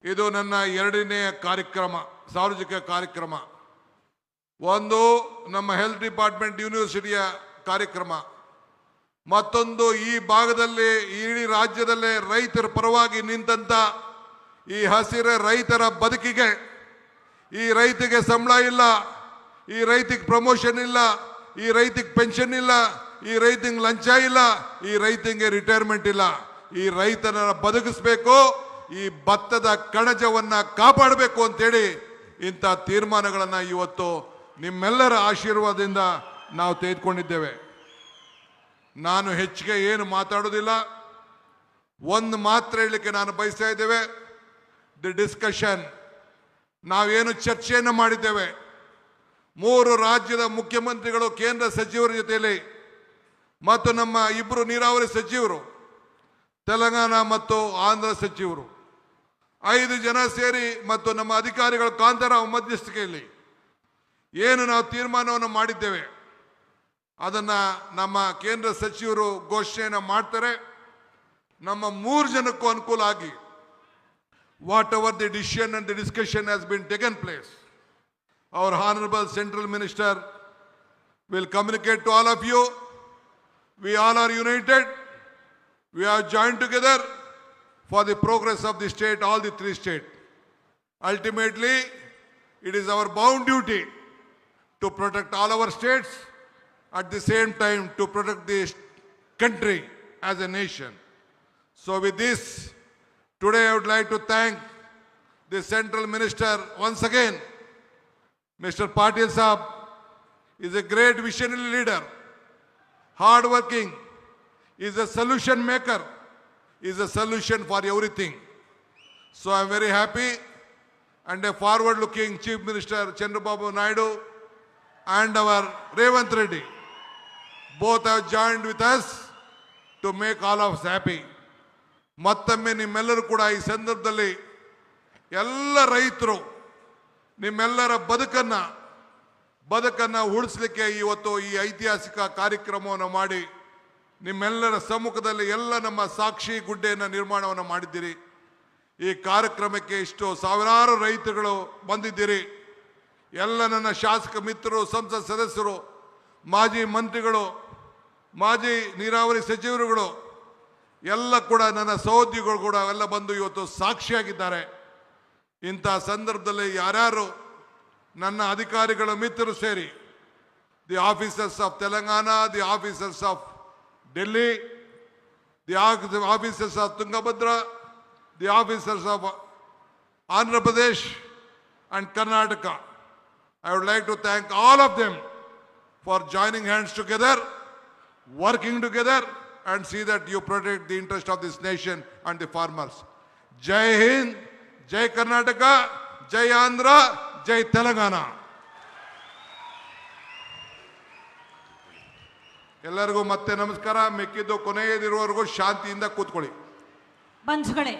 ಇದು ನನ್ನ 2ನೇ ಕಾರ್ಯಕ್ರಮ, ಸಾರ್ವಜನಿಕ ಕಾರ್ಯಕ್ರಮ. ಒಂದು ನಮ್ಮ ಹೆಲ್ತ್ ಡಿಪಾರ್ಟ್ಮೆಂಟ್ ಯೂನಿವರ್ಸಿಟಿಯ ಕಾರ್ಯಕ್ರಮ, ಮತ್ತೊಂದು ಈ ಭಾಗದಲ್ಲಿ ಇಡೀ ರಾಜ್ಯದಲ್ಲೇ ರೈತರ ಪರವಾಗಿ ನಿಂತಂತ ಈ ಹಸಿರ ರೈತರ ಬದುಕಿಗೆ, ಈ ರೈತಿಗೆ ಸಂಬಳ ಇಲ್ಲ, ಈ ರೈತಿಗೆ ಪ್ರಮೋಷನ್ ಇಲ್ಲ, ಈ ರೈತಿಗೆ ಪೆನ್ಷನ್ ಇಲ್ಲ, ಈ ರೈತಂಗೆ ಲಂಚ ಇಲ್ಲ, ಈ ರೈತಂಗೆ ರಿಟೈರ್ಮೆಂಟ್ ಇಲ್ಲ. ಈ ರೈತನ ಬದುಕಿಸ್ಬೇಕು, ಈ ಭತ್ತದ ಕಣಜವನ್ನ ಕಾಪಾಡಬೇಕು ಅಂತೇಳಿ ಇಂಥ ತೀರ್ಮಾನಗಳನ್ನ ಇವತ್ತು ನಿಮ್ಮೆಲ್ಲರ ಆಶೀರ್ವಾದದಿಂದ ನಾವು ತೆಗೆದುಕೊಂಡಿದ್ದೇವೆ. ನಾನು ಹೆಚ್ಚಿಗೆ ಏನು ಮಾತಾಡೋದಿಲ್ಲ. ಒಂದು ಮಾತ್ರ ಹೇಳಲಿಕ್ಕೆ ನಾನು ಬಯಸ್ತಾ ಇದ್ದೇವೆ. ದಿ ಡಿಸ್ಕಷನ್, ನಾವೇನು ಚರ್ಚೆಯನ್ನು ಮಾಡಿದ್ದೇವೆ, 3 ರಾಜ್ಯದ ಮುಖ್ಯಮಂತ್ರಿಗಳು, ಕೇಂದ್ರ ಸಚಿವರ ಜೊತೆಯಲ್ಲಿ ಮತ್ತು ನಮ್ಮ 2 ನೀರಾವರಿ ಸಚಿವರು, ತೆಲಂಗಾಣ ಮತ್ತು ಆಂಧ್ರ ಸಚಿವರು, 5 ಜನ ಸೇರಿ ಮತ್ತು ನಮ್ಮ ಅಧಿಕಾರಿಗಳ ಕಾಂತಾರಾವ್ ಮಧ್ಯಸ್ಥಿಕೆಯಲ್ಲಿ ಏನು ನಾವು ತೀರ್ಮಾನವನ್ನು ಮಾಡಿದ್ದೇವೆ ಅದನ್ನು ನಮ್ಮ ಕೇಂದ್ರ ಸಚಿವರು ಘೋಷಣೆಯನ್ನು ಮಾಡ್ತಾರೆ. ನಮ್ಮ 3 ಜನಕ್ಕೂ ಅನುಕೂಲ ಆಗಿ what ever the decision and the discussion has been taken place, our honorable central minister will communicate to all of you. We all are united. We are joined together for the progress of the state, all the 3 states. Ultimately, it is our bound duty to protect all our states, at the same time to protect the country as a nation. So with this, today I would like to thank the central minister once again. Mr. Patil Saab is a great visionary leader, hard working, is a solution maker, is a solution for everything. So I am very happy, and a forward looking Chief Minister Chandrababu Naidu and our Revanth Reddy both have joined with us to make all of us happy. ಮತ್ತೊಮ್ಮೆ ನಿಮ್ಮೆಲ್ಲರೂ ಕೂಡ ಈ ಸಂದರ್ಭದಲ್ಲಿ ಎಲ್ಲ ರೈತರು ನಿಮ್ಮೆಲ್ಲರ ಬದುಕನ್ನು ಉಳಿಸಲಿಕ್ಕೆ ಇವತ್ತು ಈ ಐತಿಹಾಸಿಕ ಕಾರ್ಯಕ್ರಮವನ್ನು ಮಾಡಿ ನಿಮ್ಮೆಲ್ಲರ ಸಮ್ಮುಖದಲ್ಲಿ ಎಲ್ಲ ನಮ್ಮ ಸಾಕ್ಷಿ ಗುಡ್ಡೆಯನ್ನು ನಿರ್ಮಾಣವನ್ನು ಮಾಡಿದ್ದೀರಿ. ಈ ಕಾರ್ಯಕ್ರಮಕ್ಕೆ ಇಷ್ಟು ಸಾವಿರಾರು ರೈತರುಗಳು ಬಂದಿದ್ದೀರಿ. ಎಲ್ಲ ನನ್ನ ಶಾಸಕ ಮಿತ್ರರು, ಸಂಸತ್ ಸದಸ್ಯರು, ಮಾಜಿ ಮಂತ್ರಿಗಳು, ಮಾಜಿ ನೀರಾವರಿ ಸಚಿವರುಗಳು ಎಲ್ಲ ಕೂಡ ನನ್ನ ಸಹೋದ್ಯೋಗಿಗಳು ಕೂಡ ಎಲ್ಲ ಬಂದು ಇವತ್ತು ಸಾಕ್ಷಿಯಾಗಿದ್ದಾರೆ. ಇಂಥ ಸಂದರ್ಭದಲ್ಲಿ ಯಾರ್ಯಾರು ನನ್ನ ಅಧಿಕಾರಿಗಳ ಮಿತ್ರರು ಸೇರಿ, the officers of Telangana, the officers of Delhi, the officers of Tungabhadra, the officers of Andhra Pradesh and Karnataka, I would like to thank all of them for joining hands together, working together, and see that you protect the interest of this nation and the farmers. Jai Hind, Jai Karnataka, Jai Andhra, Jai Telangana. ಎಲ್ಲರಿಗೂ ಮತ್ತೆ ನಮಸ್ಕಾರ. ಮೆಕ್ಕಿದ್ದು ಕೊನೆಯದಿರುವವರೆಗೂ ಶಾಂತಿಯಿಂದ ಕೂತ್ಕೊಳ್ಳಿ. ಬಂಧುಗಳೇ,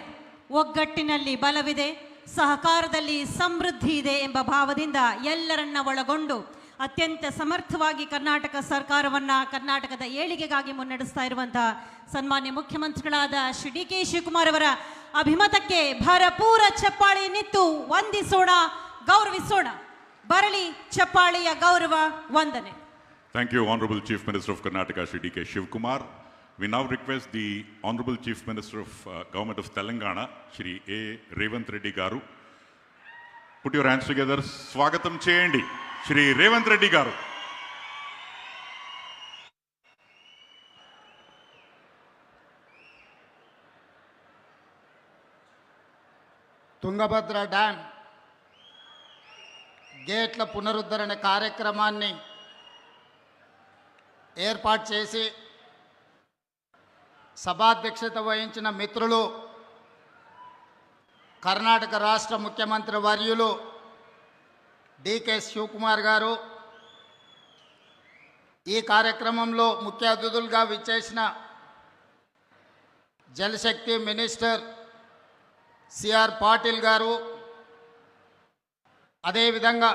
ಒಗ್ಗಟ್ಟಿನಲ್ಲಿ ಬಲವಿದೆ, ಸಹಕಾರದಲ್ಲಿ ಸಮೃದ್ಧಿ ಇದೆ ಎಂಬ ಭಾವದಿಂದ ಎಲ್ಲರನ್ನ ಒಳಗೊಂಡು ಅತ್ಯಂತ ಸಮರ್ಥವಾಗಿ ಕರ್ನಾಟಕ ಸರ್ಕಾರವನ್ನ ಕರ್ನಾಟಕದ ಏಳಿಗೆಗಾಗಿ ಮುನ್ನಡೆಸ್ತಾ ಇರುವಂತಹ ಸನ್ಮಾನ್ಯ ಮುಖ್ಯಮಂತ್ರಿಗಳಾದ ಶ್ರೀ ಡಿ.ಕೆ. ಶಿವಕುಮಾರ್ ಅವರ ಅಭಿಮತಕ್ಕೆ ಭರಪೂರ ಚಪ್ಪಾಳಿ ನಿತ್ತು ವಂದಿಸೋಣ, ಗೌರವಿಸೋಣ. ಬರಲಿ ಚಪ್ಪಾಳಿಯ ಗೌರವ ವಂದನೆ. Thank you, Honorable Chief Minister of Karnataka, Shri D.K. Shivkumar. We now request the Honorable Chief Minister of Government of Telangana, Shri A. Revanth Reddy Garu. Put your hands together. Swagatam cheyandi, Shri Revanth Reddy Garu. Tungabhadra dam గేట్ల పునరుద్ధరణ కార్యక్రమాన్ని ఏర్పాటు చేసి సభాధ్యక్షత వహించిన మిత్రులు, కర్ణాటక రాష్ట్ర ముఖ్యమంత్రి వర్యులు డి.కే. శివకుమార్ గారు, ఈ కార్యక్రమంలో ముఖ్య అతిథులుగా విచ్చేసిన జలశక్తి మినిస్టర్ సిఆర్ పాటిల్ గారు, అదేవిధంగా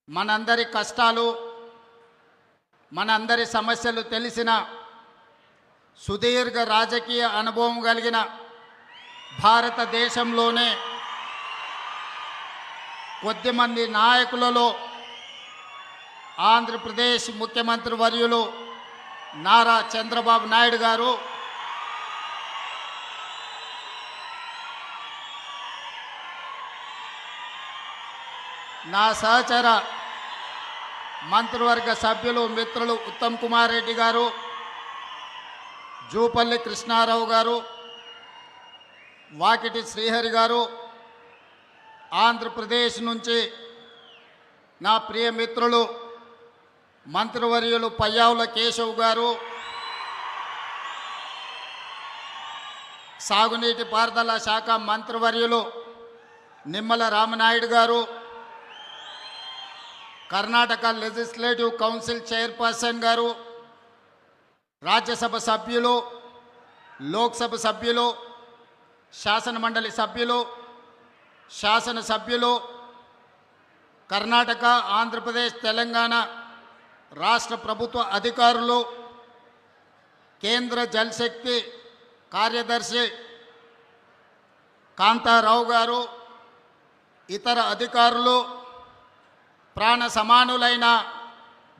మనందరి కష్టాలు, మనందరి సమస్యలు తెలిసిన సుదీర్ఘ రాజకీయ అనుభవం కలిగిన భారతదేశంలోనే కొద్దిమంది నాయకులలో ఆంధ్రప్రదేశ్ ముఖ్యమంత్రి వర్యులు నారా చంద్రబాబు నాయుడు గారు, నా సహచర మంత్రివర్గ సభ్యులు మిత్రులు ఉత్తమ్ కుమార్ రెడ్డి గారు, జూపల్లి కృష్ణారావు గారు, వాకిటి శ్రీహరి గారు, ఆంధ్రప్రదేశ్ నుంచి నా ప్రియ మిత్రులు మంత్రివర్యులు పయ్యావుల కేశవ్ గారు, సాగునీటి పారుదల శాఖ మంత్రివర్యులు నిమ్మల రామనాయుడు గారు, కర్ణాటక లెజిస్లేటివ్ కౌన్సిల్ చైర్పర్సన్ గారు, రాజ్యసభ సభ్యులు, లోక్సభ సభ్యులు, శాసనమండలి సభ్యులు, శాసనసభ్యులు, కర్ణాటక, ఆంధ్రప్రదేశ్, తెలంగాణ రాష్ట్ర ప్రభుత్వ అధికారులు, కేంద్ర జలశక్తి కార్యదర్శి కాంతారావు గారు, ఇతర అధికారులు, ప్రాణ సమానులైన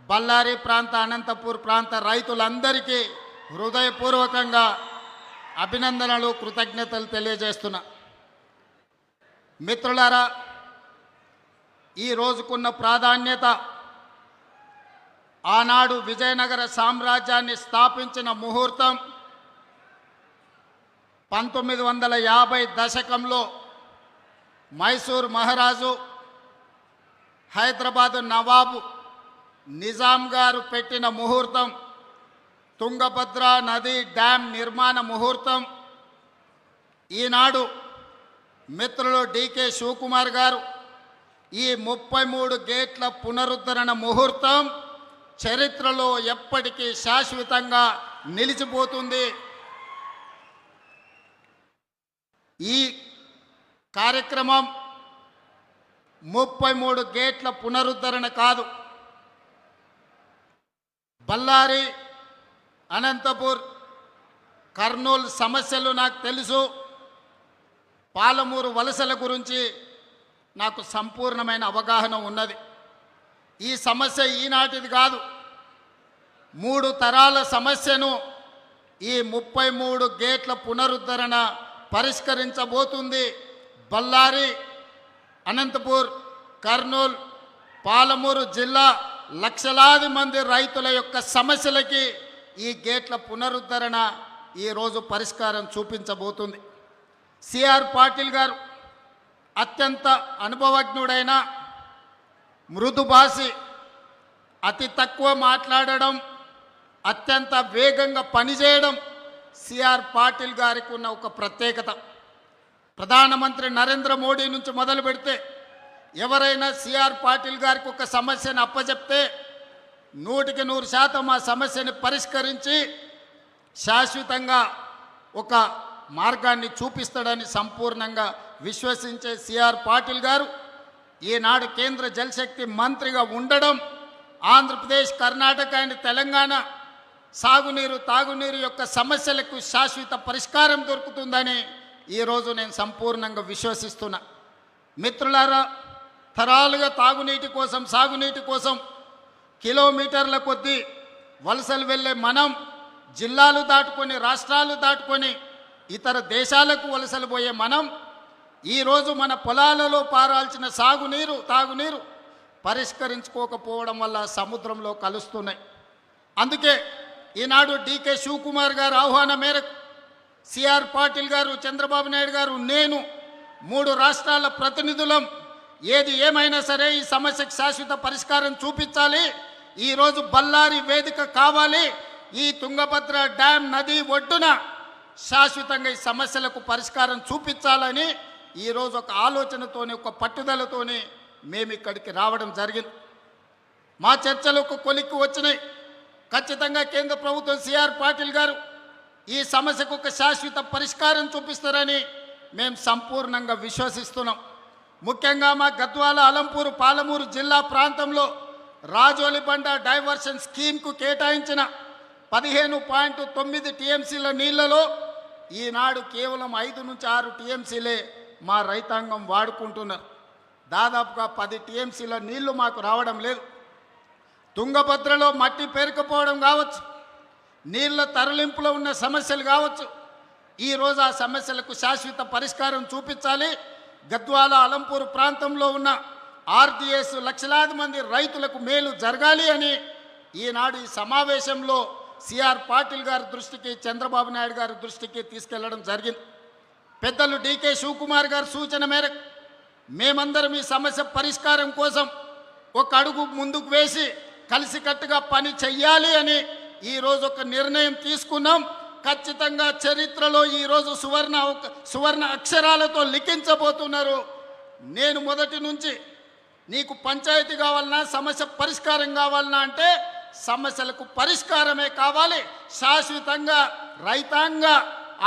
బళ్ళారి ప్రాంత, అనంతపూర్ ప్రాంత రైతులందరికీ హృదయపూర్వకంగా అభినందనలు, కృతజ్ఞతలు తెలియజేస్తున్నా. మిత్రులారా, ఈ రోజుకున్న ప్రాధాన్యత ఆనాడు విజయనగర సామ్రాజ్యాన్ని స్థాపించిన ముహూర్తం 1950 దశకంలో మైసూర్ మహారాజు, హైదరాబాద్ నవాబు నిజాం గారు పెట్టిన ముహూర్తం, తుంగభద్ర నది డ్యామ్ నిర్మాణ ముహూర్తం. ఈనాడు మిత్రులు డికే శివకుమార్ గారు ఈ 33 గేట్ల పునరుద్ధరణ ముహూర్తం చరిత్రలో ఎప్పటికీ శాశ్వతంగా నిలిచిపోతుంది. ఈ కార్యక్రమం 33 గేట్ల పునరుద్ధరణ కాదు, బళ్ళారి, అనంతపూర్, కర్నూలు సమస్యలు నాకు తెలుసు. పాలమూరు వలసల గురించి నాకు సంపూర్ణమైన అవగాహన ఉన్నది. ఈ సమస్య ఈనాటిది కాదు, 3 తరాల సమస్యను ఈ 33 గేట్ల పునరుద్ధరణ పరిష్కరించబోతుంది. బళ్ళారి, అనంతపూర్, కర్నూలు, పాలమూరు జిల్లా లక్షలాది మంది రైతుల యొక్క సమస్యలకి ఈ గేట్ల పునరుద్ధరణ ఈరోజు పరిష్కారం చూపించబోతుంది. సిఆర్ పాటిల్ గారు అత్యంత అనుభవజ్ఞుడైన, మృదుభాషి, అతి తక్కువ మాట్లాడడం, అత్యంత వేగంగా పనిచేయడం సిఆర్ పాటిల్ గారికి ఉన్న ఒక ప్రత్యేకత. ప్రధానమంత్రి నరేంద్ర మోడీ నుంచి మొదలు పెడితే ఎవరైనా సిఆర్ పాటిల్ గారికి ఒక సమస్యను అప్పచెప్తే 100% ఆ సమస్యని పరిష్కరించి శాశ్వతంగా ఒక మార్గాన్ని చూపిస్తాడని సంపూర్ణంగా విశ్వసించే సిఆర్ పాటిల్ గారు ఈనాడు కేంద్ర జలశక్తి మంత్రిగా ఉండడం, ఆంధ్రప్రదేశ్, కర్ణాటక అండ్ తెలంగాణ సాగునీరు, తాగునీరు యొక్క సమస్యలకు శాశ్వత పరిష్కారం దొరుకుతుందని ఈరోజు నేను సంపూర్ణంగా విశ్వసిస్తున్నా. మిత్రులారా, తరాలుగా తాగునీటి కోసం, సాగునీటి కోసం కిలోమీటర్ల కొద్దీ వలసలు వెళ్ళే మనం జిల్లాలు దాటుకొని, రాష్ట్రాలు దాటుకొని ఇతర దేశాలకు వలసలు పోయే మనం ఈరోజు మన పొలాలలో పారాల్సిన సాగునీరు, తాగునీరు పరిష్కరించుకోకపోవడం వల్ల సముద్రంలో కలుస్తున్నాయి. అందుకే ఈనాడు డికే శివకుమార్ గారు ఆహ్వానం మేరకు సిఆర్ పాటిల్ గారు, చంద్రబాబు నాయుడు గారు, నేను 3 రాష్ట్రాల ప్రతినిధులం ఏది ఏమైనా సరే ఈ సమస్యకు శాశ్వత పరిష్కారం చూపించాలి. ఈరోజు బళ్ళారి వేదిక కావాలి. ఈ తుంగభద్ర డ్యామ్ నది ఒడ్డున శాశ్వతంగా ఈ సమస్యలకు పరిష్కారం చూపించాలని ఈరోజు ఒక ఆలోచనతోని, ఒక పట్టుదలతోని మేము ఇక్కడికి రావడం జరిగింది. మా చర్చలు ఒక కొలిక్కి వచ్చినాయి. ఖచ్చితంగా కేంద్ర ప్రభుత్వం, సిఆర్ పాటిల్ గారు ఈ సమస్యకు ఒక శాశ్వత పరిష్కారం చూపిస్తారని మేము సంపూర్ణంగా విశ్వసిస్తున్నాం. ముఖ్యంగా మా గద్వాల, అలంపూరు, పాలమూరు జిల్లా ప్రాంతంలో రాజోలిబండ డైవర్షన్ స్కీమ్కు కేటాయించిన 15.9 టీఎంసీల నీళ్లలో ఈనాడు కేవలం 5 నుంచి 6 టీఎంసీలే మా రైతాంగం వాడుకుంటున్నారు. దాదాపుగా 10 టీఎంసీల నీళ్లు మాకు రావడం లేదు. తుంగభద్రలో మట్టి పేరుకుపోవడం కావచ్చు, నీళ్ల తరలింపులో ఉన్న సమస్యలు కావచ్చు. ఈరోజు ఆ సమస్యలకు శాశ్వత పరిష్కారం చూపించాలి. గద్వాల, అలంపూరు ప్రాంతంలో ఉన్న ఆర్డిఎస్ లక్షలాది మంది రైతులకు మేలు జరగాలి అని ఈనాడు ఈ సమావేశంలో సిఆర్ పాటిల్ గారి దృష్టికి, చంద్రబాబు నాయుడు గారి దృష్టికి తీసుకెళ్లడం జరిగింది. పెద్దలు డికే శివకుమార్ గారి సూచన మేరకు మేమందరం ఈ సమస్య పరిష్కారం కోసం ఒక అడుగు ముందుకు వేసి కలిసికట్టుగా పని చెయ్యాలి అని ఈరోజు ఒక నిర్ణయం తీసుకున్నాం. ఖచ్చితంగా చరిత్రలో ఈరోజు సువర్ణ అక్షరాలతో లిఖించబోతున్నారు. నేను మొదటి నుంచి నీకు పంచాయతీ కావాలన్నా, సమస్య పరిష్కారం కావాలన్నా అంటే సమస్యలకు పరిష్కారమే కావాలి, శాశ్వతంగా రైతాంగ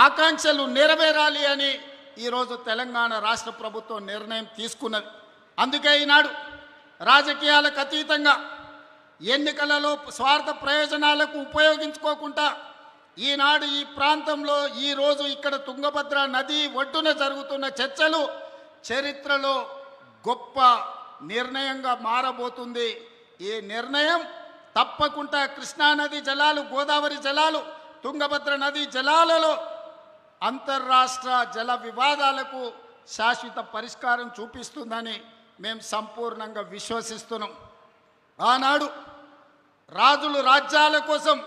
ఆకాంక్షలు నెరవేరాలి అని ఈరోజు తెలంగాణ రాష్ట్ర ప్రభుత్వం నిర్ణయం తీసుకున్నది. అందుకే ఈనాడు రాజకీయాలకు అతీతంగా ఎన్నికలలో స్వార్థ ప్రయోజనాలకు ఉపయోగించుకోకుండా ఈనాడు ఈ ప్రాంతంలో ఈరోజు ఇక్కడ తుంగభద్ర నది ఒడ్డున జరుగుతున్న చర్చలు చరిత్రలో గొప్ప నిర్ణయంగా మారబోతుంది. ఈ నిర్ణయం తప్పకుండా కృష్ణానది జలాలు, గోదావరి జలాలు, తుంగభద్ర నది జలాలలో అంతర్రాష్ట్ర జల వివాదాలకు శాశ్వత పరిష్కారం చూపిస్తుందని మేము సంపూర్ణంగా విశ్వసిస్తున్నాం. ఆనాడు రాజులు రాజ్యాల కోసం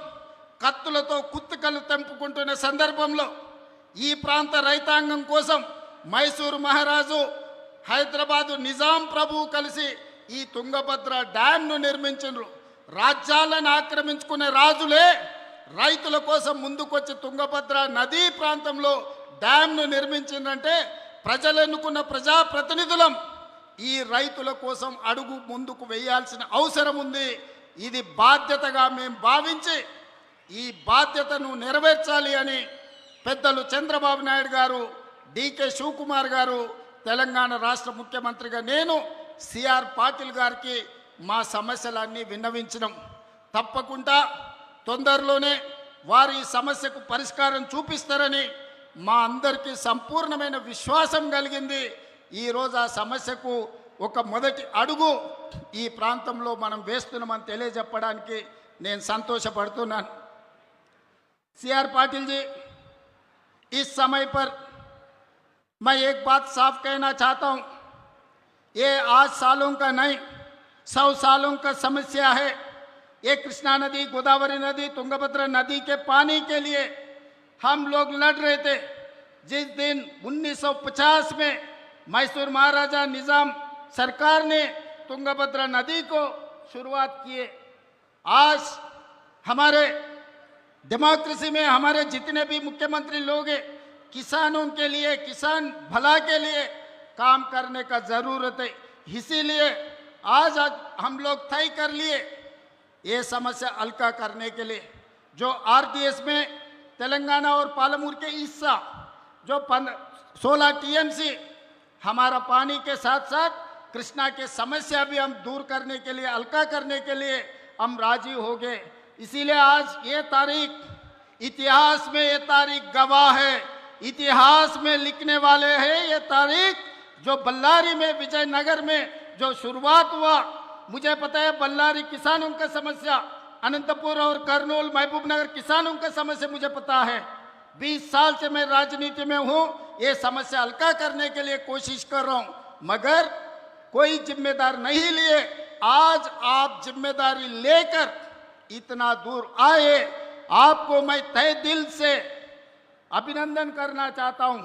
కత్తులతో కుత్తుకలు తెంపుకుంటున్న సందర్భంలో ఈ ప్రాంత రైతాంగం కోసం మైసూరు మహారాజు, హైదరాబాదు నిజాం ప్రభువు కలిసి ఈ తుంగభద్ర డ్యాంను నిర్మించారు. రాజ్యాలను ఆక్రమించుకునే రాజులే రైతుల కోసం ముందుకొచ్చి తుంగభద్ర నదీ ప్రాంతంలో డ్యాంను నిర్మించిందంటే ప్రజలు ఎన్నుకున్న ప్రజాప్రతినిధులం ఈ రైతుల కోసం అడుగు ముందుకు వేయాల్సిన అవసరం ఉంది. ఇది బాధ్యతగా మేము భావించి ఈ బాధ్యతను నెరవేర్చాలి అని పెద్దలు చంద్రబాబు నాయుడు గారు, డికే శివకుమార్ గారు, తెలంగాణ రాష్ట్ర ముఖ్యమంత్రిగా నేను సిఆర్ పాటిల్ గారికి మా సమస్యలన్నీ విన్నవించినాం. తప్పకుండా తొందరలోనే వారి ఈ సమస్యకు పరిష్కారం చూపిస్తారని మా అందరికీ సంపూర్ణమైన విశ్వాసం కలిగింది. ఈరోజు ఆ సమస్యకు ఒక మొదటి అడుగు ఈ ప్రాంతంలో మనం వేస్తున్నామని తెలియజెప్పడానికి నేను సంతోషపడుతున్నాను. सीआर पाटिल जी, इस समय पर मैं एक बात साफ कहना चाहता हूँ, ये आज सालों का नहीं 100 सालों का समस्या है। ये कृष्णा नदी, गोदावरी नदी, तुंगभद्रा नदी के पानी के लिए हम लोग लड़ रहे थे। जिस दिन 1950 में मैसूर महाराजा निज़ाम सरकार ने तुंगभद्रा नदी को शुरुआत किए, आज हमारे डेमोक्रेसी में हमारे जितने भी मुख्यमंत्री लोग हैं, किसानों के लिए, किसान भला के लिए काम करने का ज़रूरत है। इसीलिए आज हम लोग तय कर लिए ये समस्या हल्का करने के लिए जो आरडीएस में तेलंगाना और पालमूर के हिस्सा जो 16 टीएमसी हमारा पानी के साथ साथ कृष्णा के समस्या भी हम दूर करने के लिए, हल्का करने के लिए हम राजी हो गए। इसीलिए आज ये तारीख, इतिहास में ये तारीख गवाह है, इतिहास में लिखने वाले हैं ये तारीख। जो बल्लारी में, विजयनगर में जो शुरुआत हुआ, मुझे पता है बल्लारी किसानों का समस्या, अनंतपुर और कर्नूल, महबूब नगर किसानों का समस्या मुझे पता है। 20 साल से मैं राजनीति में हूँ, ये समस्या हल्का करने के लिए कोशिश कर रहा हूँ, मगर कोई जिम्मेदार नहीं लिए। आज आप जिम्मेदारी लेकर इतना दूर आए, आपको मैं तहे दिल से अभिनंदन करना चाहता हूं,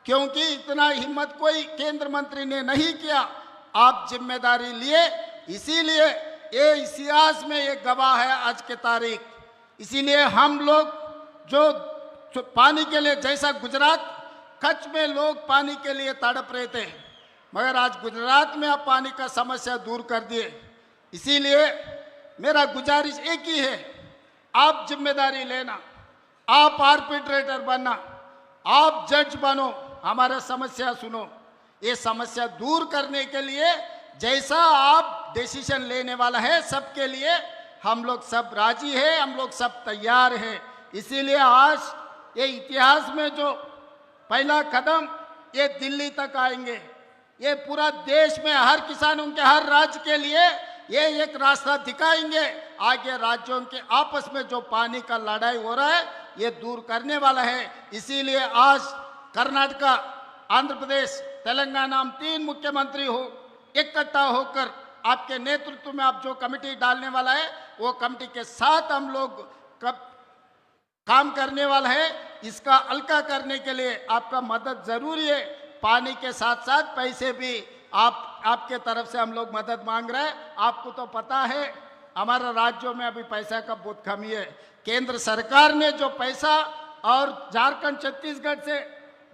क्योंकि इतना हिम्मत कोई केंद्र मंत्री ने नहीं किया। आप जिम्मेदारी लिए, इसीलिए ये इतिहास में ये गवाह है आज के तारीख। इसीलिए हम लोग जो पानी के लिए, जैसा गुजरात कच्छ में लोग पानी के लिए तड़प रहे थे, मगर आज गुजरात में आप पानी का समस्या दूर कर दिए। इसीलिए मेरा गुजारिश एक ही है, आप जिम्मेदारी लेना, आप आर्बिट्रेटर बनना, आप जज बनो, हमारा समस्या सुनो। ये समस्या दूर करने के लिए जैसा आप डिसीजन लेने वाला है, सबके लिए हम लोग सब राजी हैं, हम लोग सब तैयार हैं। इसीलिए आज ये इतिहास में जो पहला कदम ये दिल्ली तक आएंगे, ये पूरा देश में हर किसानों के, हर राज्य के लिए ये एक रास्ता दिखाएंगे। आगे राज्यों के आपस में जो पानी का लड़ाई हो रहा है, ये दूर करने वाला है। इसीलिए आज कर्नाटका, आंध्र प्रदेश, तेलंगाना, हम 3 मुख्यमंत्री हो, इकट्ठा होकर आपके नेतृत्व में आप जो कमेटी डालने वाला है वो कमेटी के साथ हम लोग काम करने वाला है। इसका हल्का करने के लिए आपका मदद जरूरी है। पानी के साथ साथ पैसे भी आपके तरफ से हम लोग मदद मांग रहे हैं। आपको तो पता है हमारा राज्यों में अभी पैसा का बहुत कमी है। केंद्र सरकार ने जो पैसा और झारखंड छत्तीसगढ़ से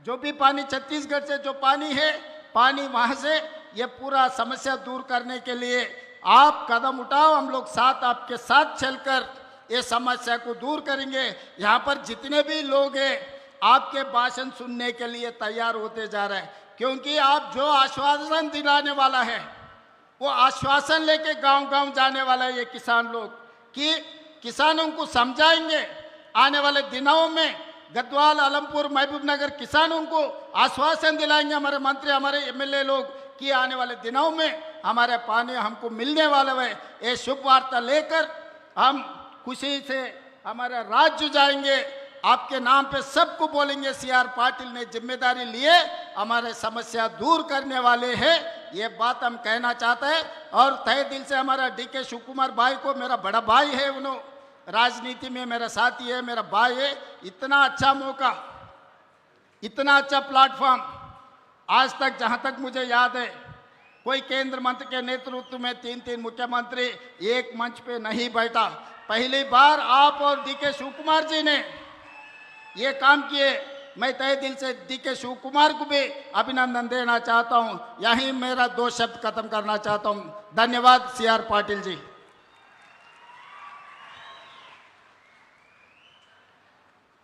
जो भी पानी, छत्तीसगढ़ से जो पानी है, पानी वहाँ से ये पूरा समस्या दूर करने के लिए आप कदम उठाओ। हम लोग साथ आपके साथ चलकर ये समस्या को दूर करेंगे। यहाँ पर जितने भी लोग हैं आपके भाषण सुनने के लिए तैयार होते जा रहे हैं, क्योंकि आप जो आश्वासन दिलाने वाला है वो आश्वासन लेके गांव-गांव जाने वाला है ये किसान लोग, कि किसानों को समझाएंगे। आने वाले दिनों में गद्वाल, आलमपुर, महबूबनगर किसानों को आश्वासन दिलाएंगे हमारे मंत्री, हमारे एमएलए लोग, कि आने वाले दिनों में हमारे पानी हमको मिलने वाला है। ये शुभ वार्ता लेकर हम खुशी से हमारे राज्य जाएंगे। आपके नाम पे सबको बोलेंगे सीआर पाटिल ने जिम्मेदारी लिए, हमारे समस्या दूर करने वाले हैं। ये बात हम कहना चाहते हैं। और तहे दिल से हमारा डीके शिव कुमार भाई को, मेरा बड़ा भाई है, उन्होंने राजनीति में मेरा साथी है, मेरा भाई है। इतना अच्छा मौका, इतना अच्छा प्लेटफॉर्म आज तक जहाँ तक मुझे याद है कोई केंद्र मंत्री के नेतृत्व में 3 मुख्यमंत्री एक मंच पे नहीं बैठा। पहली बार आप और डीके शिव कुमार जी ने ये काम किए। मैं तहे दिल से डीके शिव कुमार को भी अभिनंदन देना चाहता हूँ। यहीं मेरा 2 शब्द खत्म करना चाहता हूँ। धन्यवाद सीआर पाटिल जी।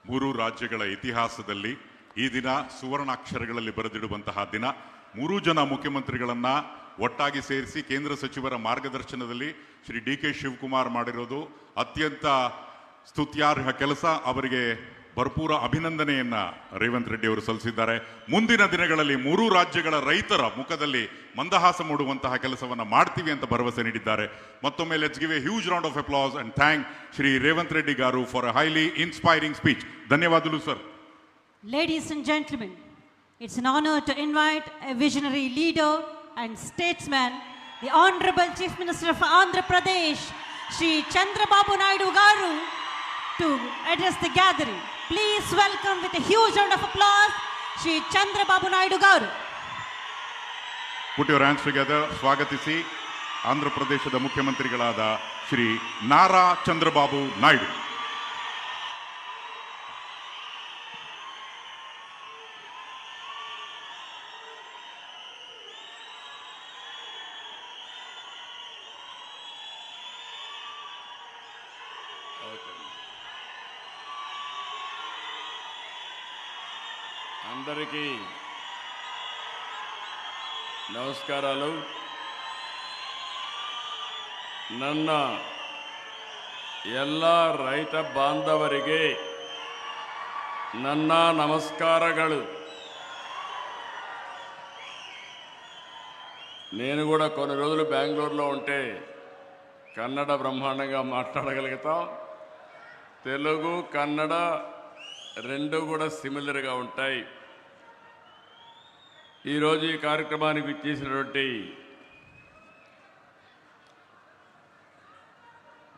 ಮೂರು ರಾಜ್ಯಗಳ ಇತಿಹಾಸದಲ್ಲಿ ಈ ದಿನ ಸುವರ್ಣಾಕ್ಷರಗಳಲ್ಲಿ ಬರೆದಿಡುವಂತಹ ದಿನ. 3 ಜನ ಮುಖ್ಯಮಂತ್ರಿಗಳನ್ನ ಒಟ್ಟಾಗಿ ಸೇರಿಸಿ ಕೇಂದ್ರ ಸಚಿವರ ಮಾರ್ಗದರ್ಶನದಲ್ಲಿ ಶ್ರೀ ಡಿ.ಕೆ. ಶಿವಕುಮಾರ್ ಮಾಡಿರೋದು ಅತ್ಯಂತ ಸ್ತುತ್ಯಾರ್ಹ ಕೆಲಸ. ಅವರಿಗೆ ಭರ್ಪೂರ ಅಭಿನಂದನೆಯನ್ನ ರೇವಂತ್ ರೆಡ್ಡಿ ಅವರು ಸಲ್ಲಿಸಿದ್ದಾರೆ. ಮುಂದಿನ ದಿನಗಳಲ್ಲಿ 3 ರಾಜ್ಯಗಳ ರೈತರ ಮುಖದಲ್ಲಿ ಮಂದಹಾಸ ಮೂಡುವಂತಹ ಕೆಲಸವನ್ನ ಮಾಡ್ತೀವಿ ಅಂತ ಭರವಸೆ ನೀಡಿದ್ದಾರೆ. ಮತ್ತೊಮ್ಮೆ let's give A huge round of applause and thank Shri Revanth Reddy gar for a highly inspiring speech. ಧನ್ಯವಾದಗಳು sir. Ladies and gentlemen, it's an honor to invite a visionary leader and statesman, the Honorable Chief Minister of Andhra Pradesh, Shri Chandrababu Naidu Garu, to address the gathering. Please welcome with a huge round of applause, Shri Chandrababu Naidu Garu. Put your hands together. ಸ್ವಾಗತಿಸಿ ಆಂಧ್ರ ಪ್ರದೇಶದ ಮುಖ್ಯಮಂತ್ರಿಗಳಾದ ಶ್ರೀ ನಾರಾ ಚಂದ್ರಬಾಬು ನಾಯ್ಡು. అందరికీ నమస్కారాలు. ನನ್ನ ಎಲ್ಲ ರೈತ ಬಾಂಧವರಿಗೆ ನನ್ನ ನಮಸ್ಕಾರಗಳು. నేను కూడా కొన్ని రోజులు బెంగళూరులో ఉంటే కన్నడ బ్రహ్మాండంగా మాట్లాడగలుగుతాం. తెలుగు కన్నడ రెండు కూడా సిమిలర్గా ఉంటాయి. ఈరోజు ఈ కార్యక్రమానికి విచ్చేసినటువంటి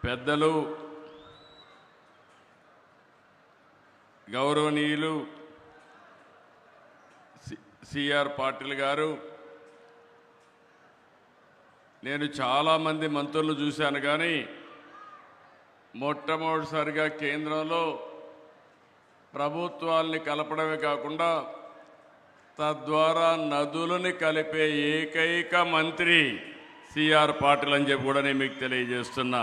పెద్దలు, గౌరవనీయులు సిఆర్ పాటిల్ గారు, నేను చాలామంది మంత్రులు చూశాను, కానీ మొట్టమొదటిసారిగా కేంద్రంలో ప్రభుత్వాల్ని కలపడమే కాకుండా తద్వారా నదులని కలిపే ఏకైక మంత్రి సిఆర్ పాటిల్ అని చెప్పి కూడా నేను మీకు తెలియజేస్తున్నా.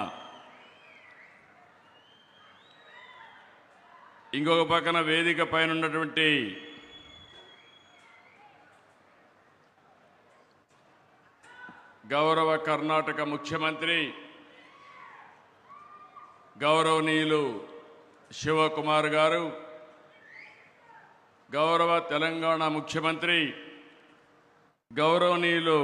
ఇంకొక పక్కన వేదిక పైన ఉన్నటువంటి గౌరవ కర్ణాటక ముఖ్యమంత్రి గౌరవనీయులు శివకుమార్ గారు, గౌరవ తెలంగాణ ముఖ్యమంత్రి గౌరవనీయులు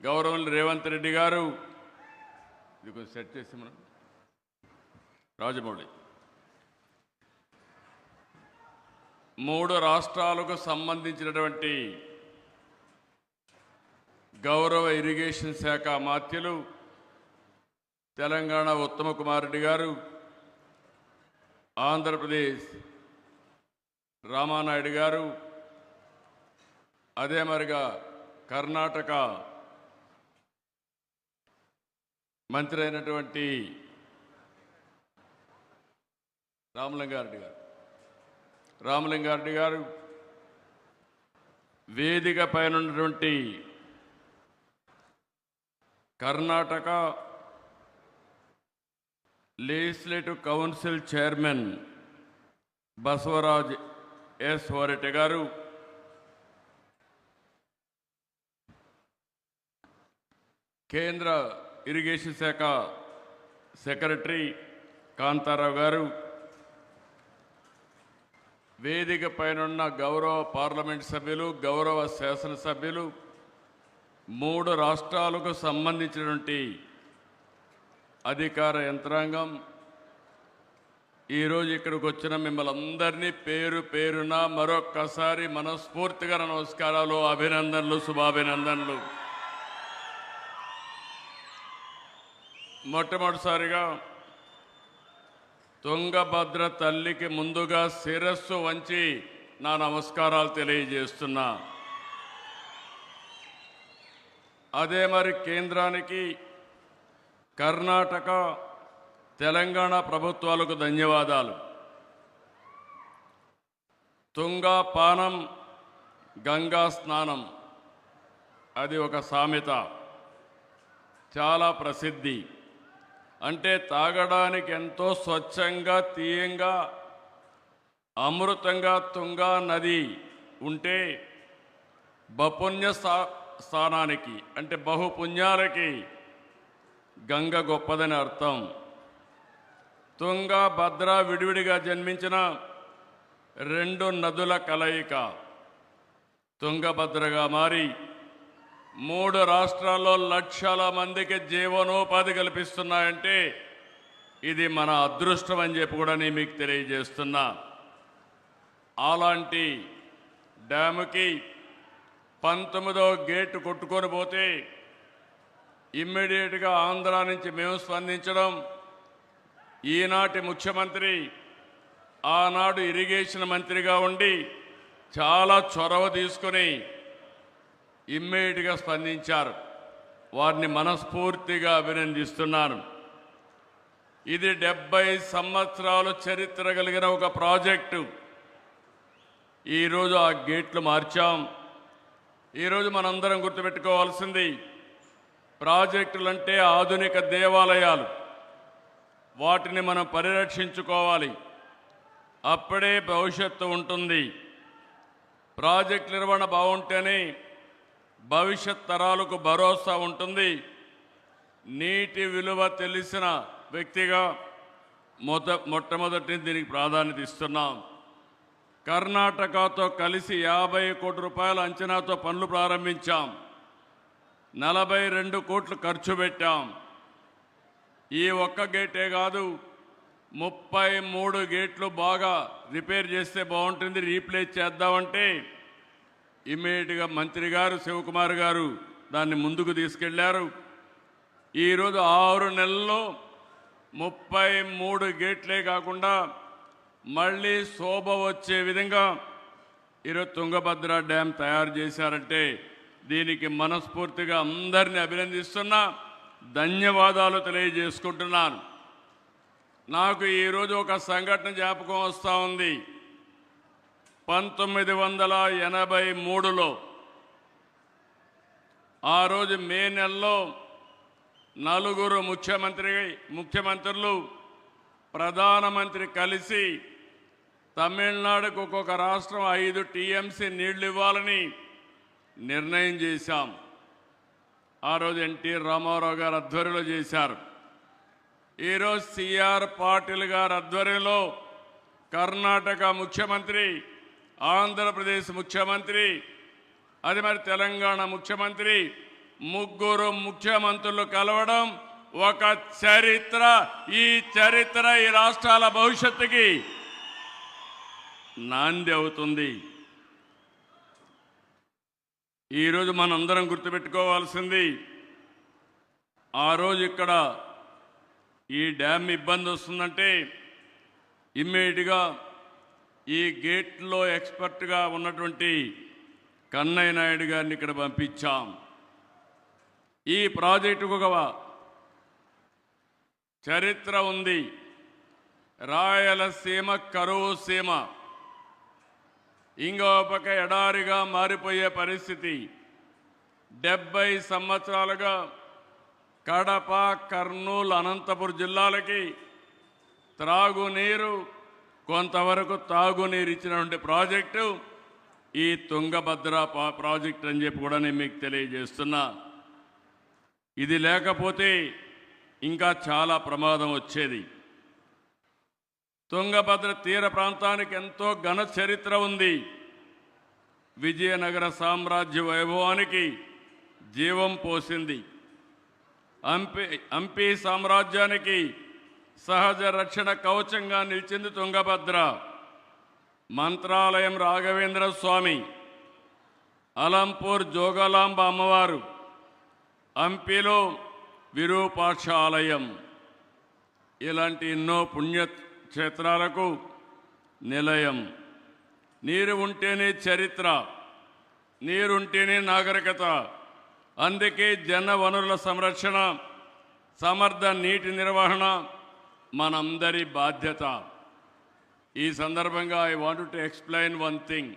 గౌరవనీయులు రేవంత్ రెడ్డి గారు, ఇది కొంచెం సెట్ చేసి మనం రాజమౌళి, 3 రాష్ట్రాలకు సంబంధించినటువంటి గౌరవ ఇరిగేషన్ శాఖ మాత్యులు తెలంగాణ ఉత్తమ కుమార్ రెడ్డి గారు, ఆంధ్రప్రదేశ్ రామానాయుడు గారు, అదే మరిగా కర్ణాటక మంత్రి అయినటువంటి రామలింగారెడ్డి గారు, వేదిక పైన ఉన్నటువంటి Karnataka legislative council chairman Basavaraj S Horatti గారు, కేంద్ర ఇరిగేషన్ శాఖ సెక్రటరీ కాంతారావు గారు, వేదిక పైనున్న గౌరవ పార్లమెంట్ సభ్యులు, గౌరవ శాసనసభ్యులు, 3 రాష్ట్రాలకు సంబంధించినటువంటి అధికార యంత్రాంగం, ఈరోజు ఇక్కడికి వచ్చిన మిమ్మల్ని అందరినీ పేరు పేరున మరొక్కసారి మనస్ఫూర్తిగా నమస్కారాలు, అభినందనలు, శుభాభినందనలు. మొట్టమొదటిసారిగా తుంగభద్ర తల్లికి ముందుగా శిరస్సు వంచి నా నమస్కారాలు తెలియజేస్తున్నా. అదే మరి కేంద్రానికి, కర్ణాటక, తెలంగాణ ప్రభుత్వాలకు ధన్యవాదాలు. తుంగా పానం గంగా స్నానం అది ఒక సామెత, చాలా ప్రసిద్ధి. అంటే తాగడానికి ఎంతో స్వచ్ఛంగా, తీయంగా, అమృతంగా తుంగా నది ఉంటే బపుణ్య స్థానానికి అంటే బహుపుణ్యాలకి గంగ గొప్పదని అర్థం. తుంగ, భద్ర విడివిడిగా జన్మించిన 2 నదుల కలయిక తుంగభద్రగా మారి 3 రాష్ట్రాల్లో లక్షల మందికి జీవనోపాధి కల్పిస్తున్నాయంటే ఇది మన అదృష్టం అని చెప్పి కూడా నేను మీకు తెలియజేస్తున్నా. అలాంటి డ్యాముకి 19వ గేటు కొట్టుకొని పోతే ఇమ్మీడియట్గా ఆంధ్ర నుంచి మేము స్పందించడం, ఈనాటి ముఖ్యమంత్రి ఆనాడు ఇరిగేషన్ మంత్రిగా ఉండి చాలా చొరవ తీసుకొని ఇమ్మీడియట్గా స్పందించారు. వారిని మనస్ఫూర్తిగా అభినందిస్తున్నాను. ఇది 70 సంవత్సరాలు చరిత్ర కలిగిన ఒక ప్రాజెక్టు. ఈరోజు ఆ గేట్లు మార్చాం. ఈరోజు మనందరం గుర్తుపెట్టుకోవాల్సింది, ప్రాజెక్టులంటే ఆధునిక దేవాలయాలు, వాటిని మనం పరిరక్షించుకోవాలి. అప్పుడే భవిష్యత్తు ఉంటుంది. ప్రాజెక్ట్ నిర్వహణ బాగుంటేనే భవిష్యత్ తరాలకు భరోసా ఉంటుంది. నీటి విలువ తెలిసిన వ్యక్తిగా మొట్టమొదటి దీనికి ప్రాధాన్యత ఇస్తున్నాం. కర్ణాటకతో కలిసి 50 కోట్ల రూపాయల అంచనాతో పనులు ప్రారంభించాం. 42 కోట్లు ఖర్చు పెట్టాం. ఈ ఒక్క గేటే కాదు, 33 గేట్లు బాగా రిపేర్ చేస్తే బాగుంటుంది, రీప్లేస్ చేద్దామంటే ఇమ్మీడియట్గా మంత్రి గారు శివకుమార్ గారు దాన్ని ముందుకు తీసుకెళ్లారు. ఈరోజు 6 నెలల్లో 33 గేట్లే కాకుండా మళ్ళీ శోభ వచ్చే విధంగా ఈరోజు తుంగభద్ర డ్యామ్ తయారు చేశారంటే దీనికి మనస్ఫూర్తిగా అందరినీ అభినందిస్తున్నా, ధన్యవాదాలు తెలియజేసుకుంటున్నాను. నాకు ఈరోజు ఒక సంఘటన జ్ఞాపకం వస్తూ ఉంది. 1983లో ఆ రోజు మే నెలలో 4 ముఖ్యమంత్రులు ప్రధానమంత్రి కలిసి తమిళనాడుకు ఒక్కొక్క రాష్ట్రం 5 టీఎంసీ నీళ్లు ఇవ్వాలని నిర్ణయం చేశాం. ఆ రోజు ఎన్టీ రామారావు గారు ఆధ్వర్యంలో చేశారు. ఈరోజు సిఆర్ పాటిల్ గారి ఆధ్వర్యంలో కర్ణాటక ముఖ్యమంత్రి, ఆంధ్రప్రదేశ్ ముఖ్యమంత్రి, అది మరి తెలంగాణ ముఖ్యమంత్రి, 3 ముఖ్యమంత్రులు కలవడం ఒక చరిత్ర. ఈ చరిత్ర ఈ రాష్ట్రాల భవిష్యత్తుకి నాంది అవుతుంది. ఈరోజు మనందరం గుర్తుపెట్టుకోవాల్సింది, ఆ రోజు ఇక్కడ ఈ డ్యామ్ ఇబ్బంది వస్తుందంటే ఇమ్మీడియట్గా ఈ గేట్లో ఎక్స్పర్ట్గా ఉన్నటువంటి కన్నయ్య నాయుడు గారిని ఇక్కడ పంపించాం. ఈ ప్రాజెక్టుకు ఒక చరిత్ర ఉంది. రాయలసీమ కరువు సీమ, ఇంకో పక్క ఎడారిగా మారిపోయే పరిస్థితి. 70 సంవత్సరాలుగా కడప, కర్నూలు, అనంతపురం జిల్లాలకి త్రాగునీరు, కొంతవరకు తాగునీరు ఇచ్చినటువంటి ప్రాజెక్టు ఈ తుంగభద్ర ప్రాజెక్ట్ అని చెప్పి కూడా నేను మీకు తెలియజేస్తున్నా. ఇది లేకపోతే ఇంకా చాలా ప్రమాదం వచ్చేది. తుంగభద్ర తీర ప్రాంతానికి ఎంతో ఘన చరిత్ర ఉంది. విజయనగర సామ్రాజ్య వైభవానికి జీవం పోసింది. హంపి సామ్రాజ్యానికి సహజ రక్షణ కవచంగా నిలిచింది తుంగభద్ర. మంత్రాలయం రాఘవేంద్ర స్వామి, అలంపూర్ జోగలాంబ అమ్మవారు, హంపిలో విరూపాక్ష ఆలయం, ఇలాంటి ఎన్నో పుణ్యక్షేత్రాలకు నిలయం. నీరు ఉంటేనే చరిత్ర, నీరుంటేనే నాగరికత. అందుకే జన వనరుల సంరక్షణ, సమర్థ నీటి నిర్వహణ మనందరి బాధ్యత. ఈ సందర్భంగా I want to explain one thing.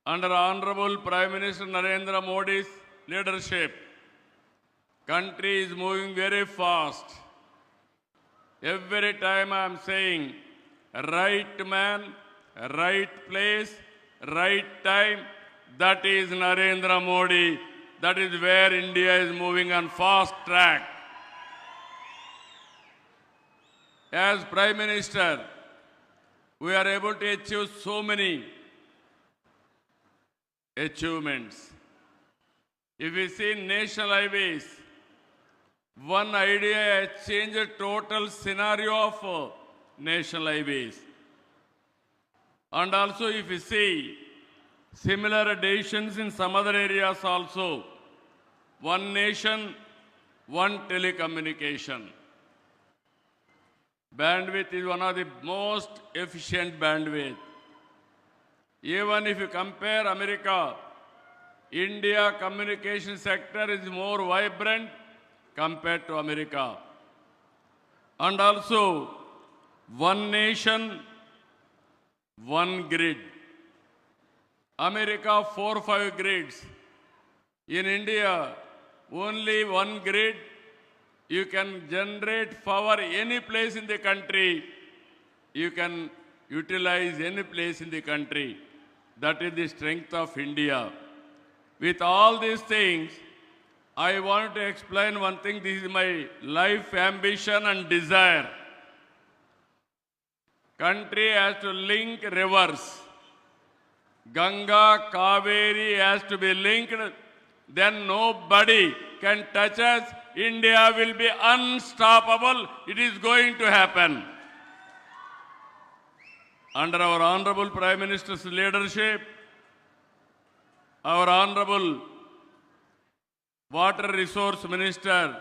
Under honourable prime minister Narendra Modi's leadership, country is moving very fast. Every time I am saying right man, right place, right time, that is Narendra Modi. That is where India is moving on fast track. As Prime Minister, we are able to achieve so many achievements. If we see national highways, one idea has changed the total scenario of national highways. And also if we see similar additions in some other areas also, one nation, one telecommunication. Bandwidth is one of the most efficient bandwidth. Even if you compare America, India communication sector is more vibrant compared to America. And also, one nation, one grid. America 4-5 grids. In India, only one grid. You can generate power any place in the country. You can utilize any place in the country. That is the strength of India. With all these things, I want to explain one thing. This is my life ambition and desire. Country has to link rivers. Ganga, Kaveri has to be linked. Then nobody can touch us. India will be unstoppable. It is going to happen. Under our Honorable Prime Minister's leadership, our Honorable Water Resource Minister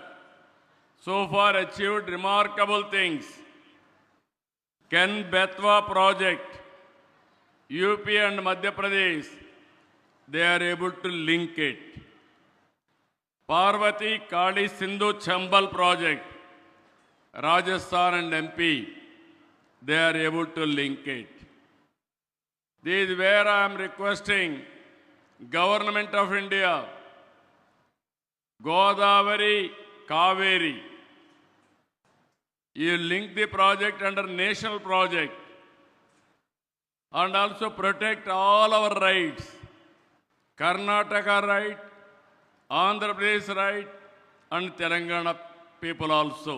so far achieved remarkable things. Ken Betwa project, UP and Madhya Pradesh, they are able to link it. Parvati Kali Sindhu Chambal project, Rajasthan and MP, they are able to link it. This is where I am requesting Government of India, Godavari, Kaveri, you link the project under national project and also protect all our rights. Karnataka right, Andhra Pradesh right, and Telangana people also.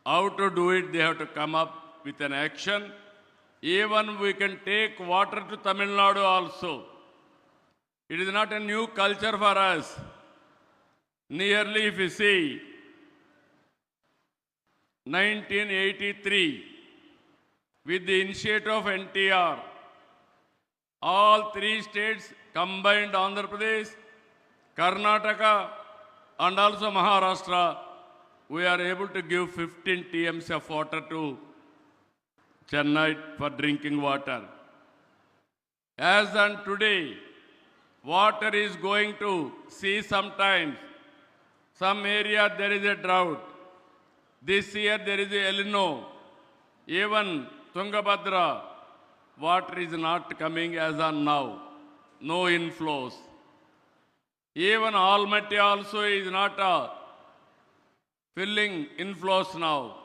How to do it, they have to come up with an action. Even we can take water to Tamil Nadu also. It is not a new culture for us. Nearly, if you see, 1983, with the initiative of NTR, all three states combined, Andhra Pradesh, Karnataka, and also Maharashtra, we are able to give 15 TMs of water to Chennai for drinking water. As on today, water is going to see sometimes, some area there is a drought. This year there is a El Nino. Even Tungabhadra, water is not coming as on now. No inflows. Even Almaty also is not filling inflows now.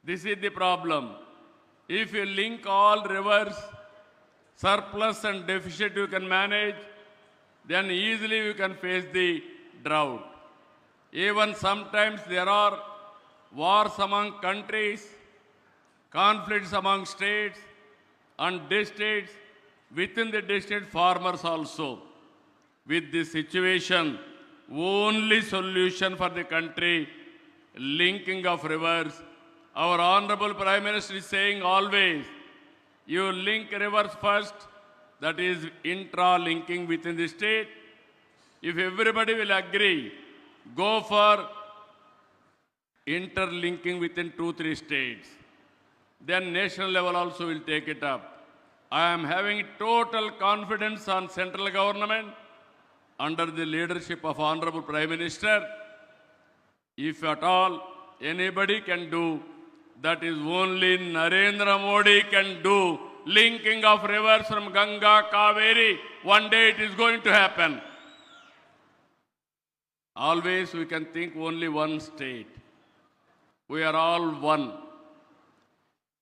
This is the problem. If you link all rivers, surplus and deficit you can manage, then easily you can face the drought. Even sometimes there are wars among countries, conflicts among states and districts, within the district farmers also. With this situation, only solution for the country, linking of rivers. Our Honorable Prime Minister is saying always, you link rivers first, that is intra-linking within the state. If everybody will agree, go for interlinking within 2-3 states. Then national level also will take it up. I am having total confidence on central government under the leadership of Honorable Prime Minister. If at all anybody can do, that is only Narendra Modi can do. Linking of rivers from Ganga, Kaveri, one day it is going to happen. Always we can think only one state. We are all one.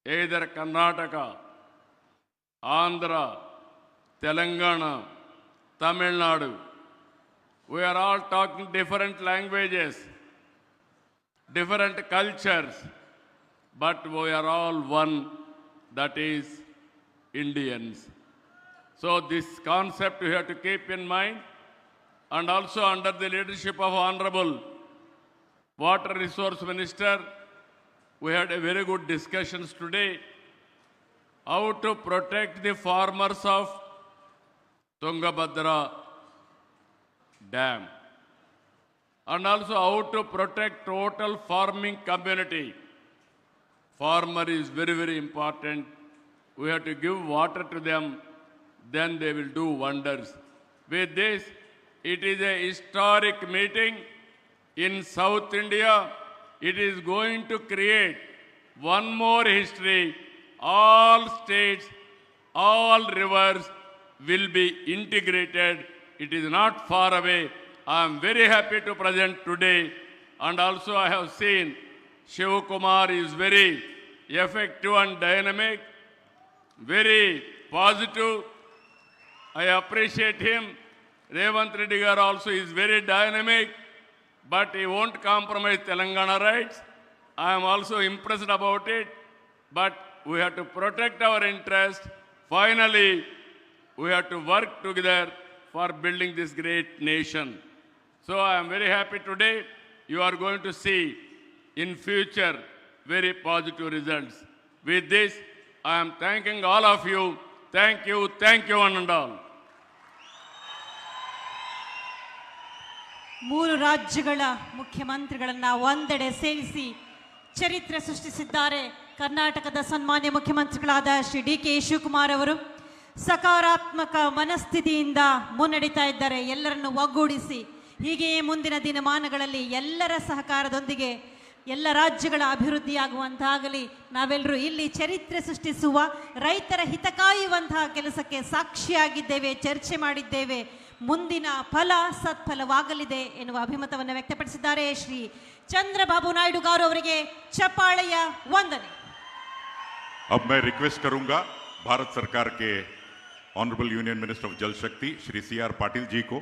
Either Karnataka, Andhra, Telangana, Tamil Nadu. We are all talking different languages, different cultures, but we are all one, that is Indians. So this concept we have to keep in mind, and also under the leadership of Honorable Water Resource Minister, we had a very good discussions today how to protect the farmers of Tungabhadra Dam, and also how to protect total farming community. Farmer is very, very important. We have to give water to them, then they will do wonders. With this, it is a historic meeting in South India. It is going to create one more history. All states, all rivers will be integrated. It is not far away. I am very happy to present today. And also I have seen Shivakumar is very effective and dynamic, very positive. I appreciate him. Revant Reddy Garu also is very dynamic, but he won't compromise Telangana rights. I am also impressed about it, but we have to protect our interest. Finally, we have to work together for building this great nation. So I am very happy today. You are going to see in future very positive results. With this, I am thanking all of you. Thank you, one and all. 3 ರಾಜ್ಯಗಳ ಮುಖ್ಯಮಂತ್ರಿಗಳನ್ನ ಒಂದೆಡೆ ಸೇರಿಸಿ ಚರಿತ್ರೆ ಸೃಷ್ಟಿಸಿದ್ದಾರೆ ಕರ್ನಾಟಕದ ಸನ್ಮಾನ್ಯ ಮುಖ್ಯಮಂತ್ರಿಗಳಾದ Shri D K Shivakumar ಅವರು. ಸಕಾರಾತ್ಮಕ ಮನಸ್ಥಿತಿಯಿಂದ ಮುನ್ನಡೀತಾ ಇದ್ದಾರೆ, ಎಲ್ಲರನ್ನು ಒಗ್ಗೂಡಿಸಿ. ಹೀಗೆಯೇ ಮುಂದಿನ ದಿನಮಾನಗಳಲ್ಲಿ ಎಲ್ಲರ ಸಹಕಾರದೊಂದಿಗೆ ಎಲ್ಲ ರಾಜ್ಯಗಳ ಅಭಿವೃದ್ಧಿಯಾಗುವಂತಾಗಲಿ. ನಾವೆಲ್ಲರೂ ಇಲ್ಲಿ ಚರಿತ್ರೆ ಸೃಷ್ಟಿಸುವ, ರೈತರ ಹಿತ ಕಾಯುವಂತಹ ಕೆಲಸಕ್ಕೆ ಸಾಕ್ಷಿಯಾಗಿದ್ದೇವೆ, ಚರ್ಚೆ ಮಾಡಿದ್ದೇವೆ. ಮುಂದಿನ ಫಲ ಸತ್ಫಲವಾಗಲಿದೆ ಎನ್ನುವ ಅಭಿಮತವನ್ನು ವ್ಯಕ್ತಪಡಿಸಿದ್ದಾರೆ. ಶ್ರೀ ಚಂದ್ರಬಾಬು ನಾಯ್ಡು ಗಾರು ಅವರಿಗೆ ಚಪ್ಪಾಳೆಯ ವಂದನೆ. अब मैं रिक्वेस्ट करूंगा भारत सरकार के ऑनरेबल यूनियन मिनिस्टर ऑफ जल शक्ति श्री CR पाटिल जी को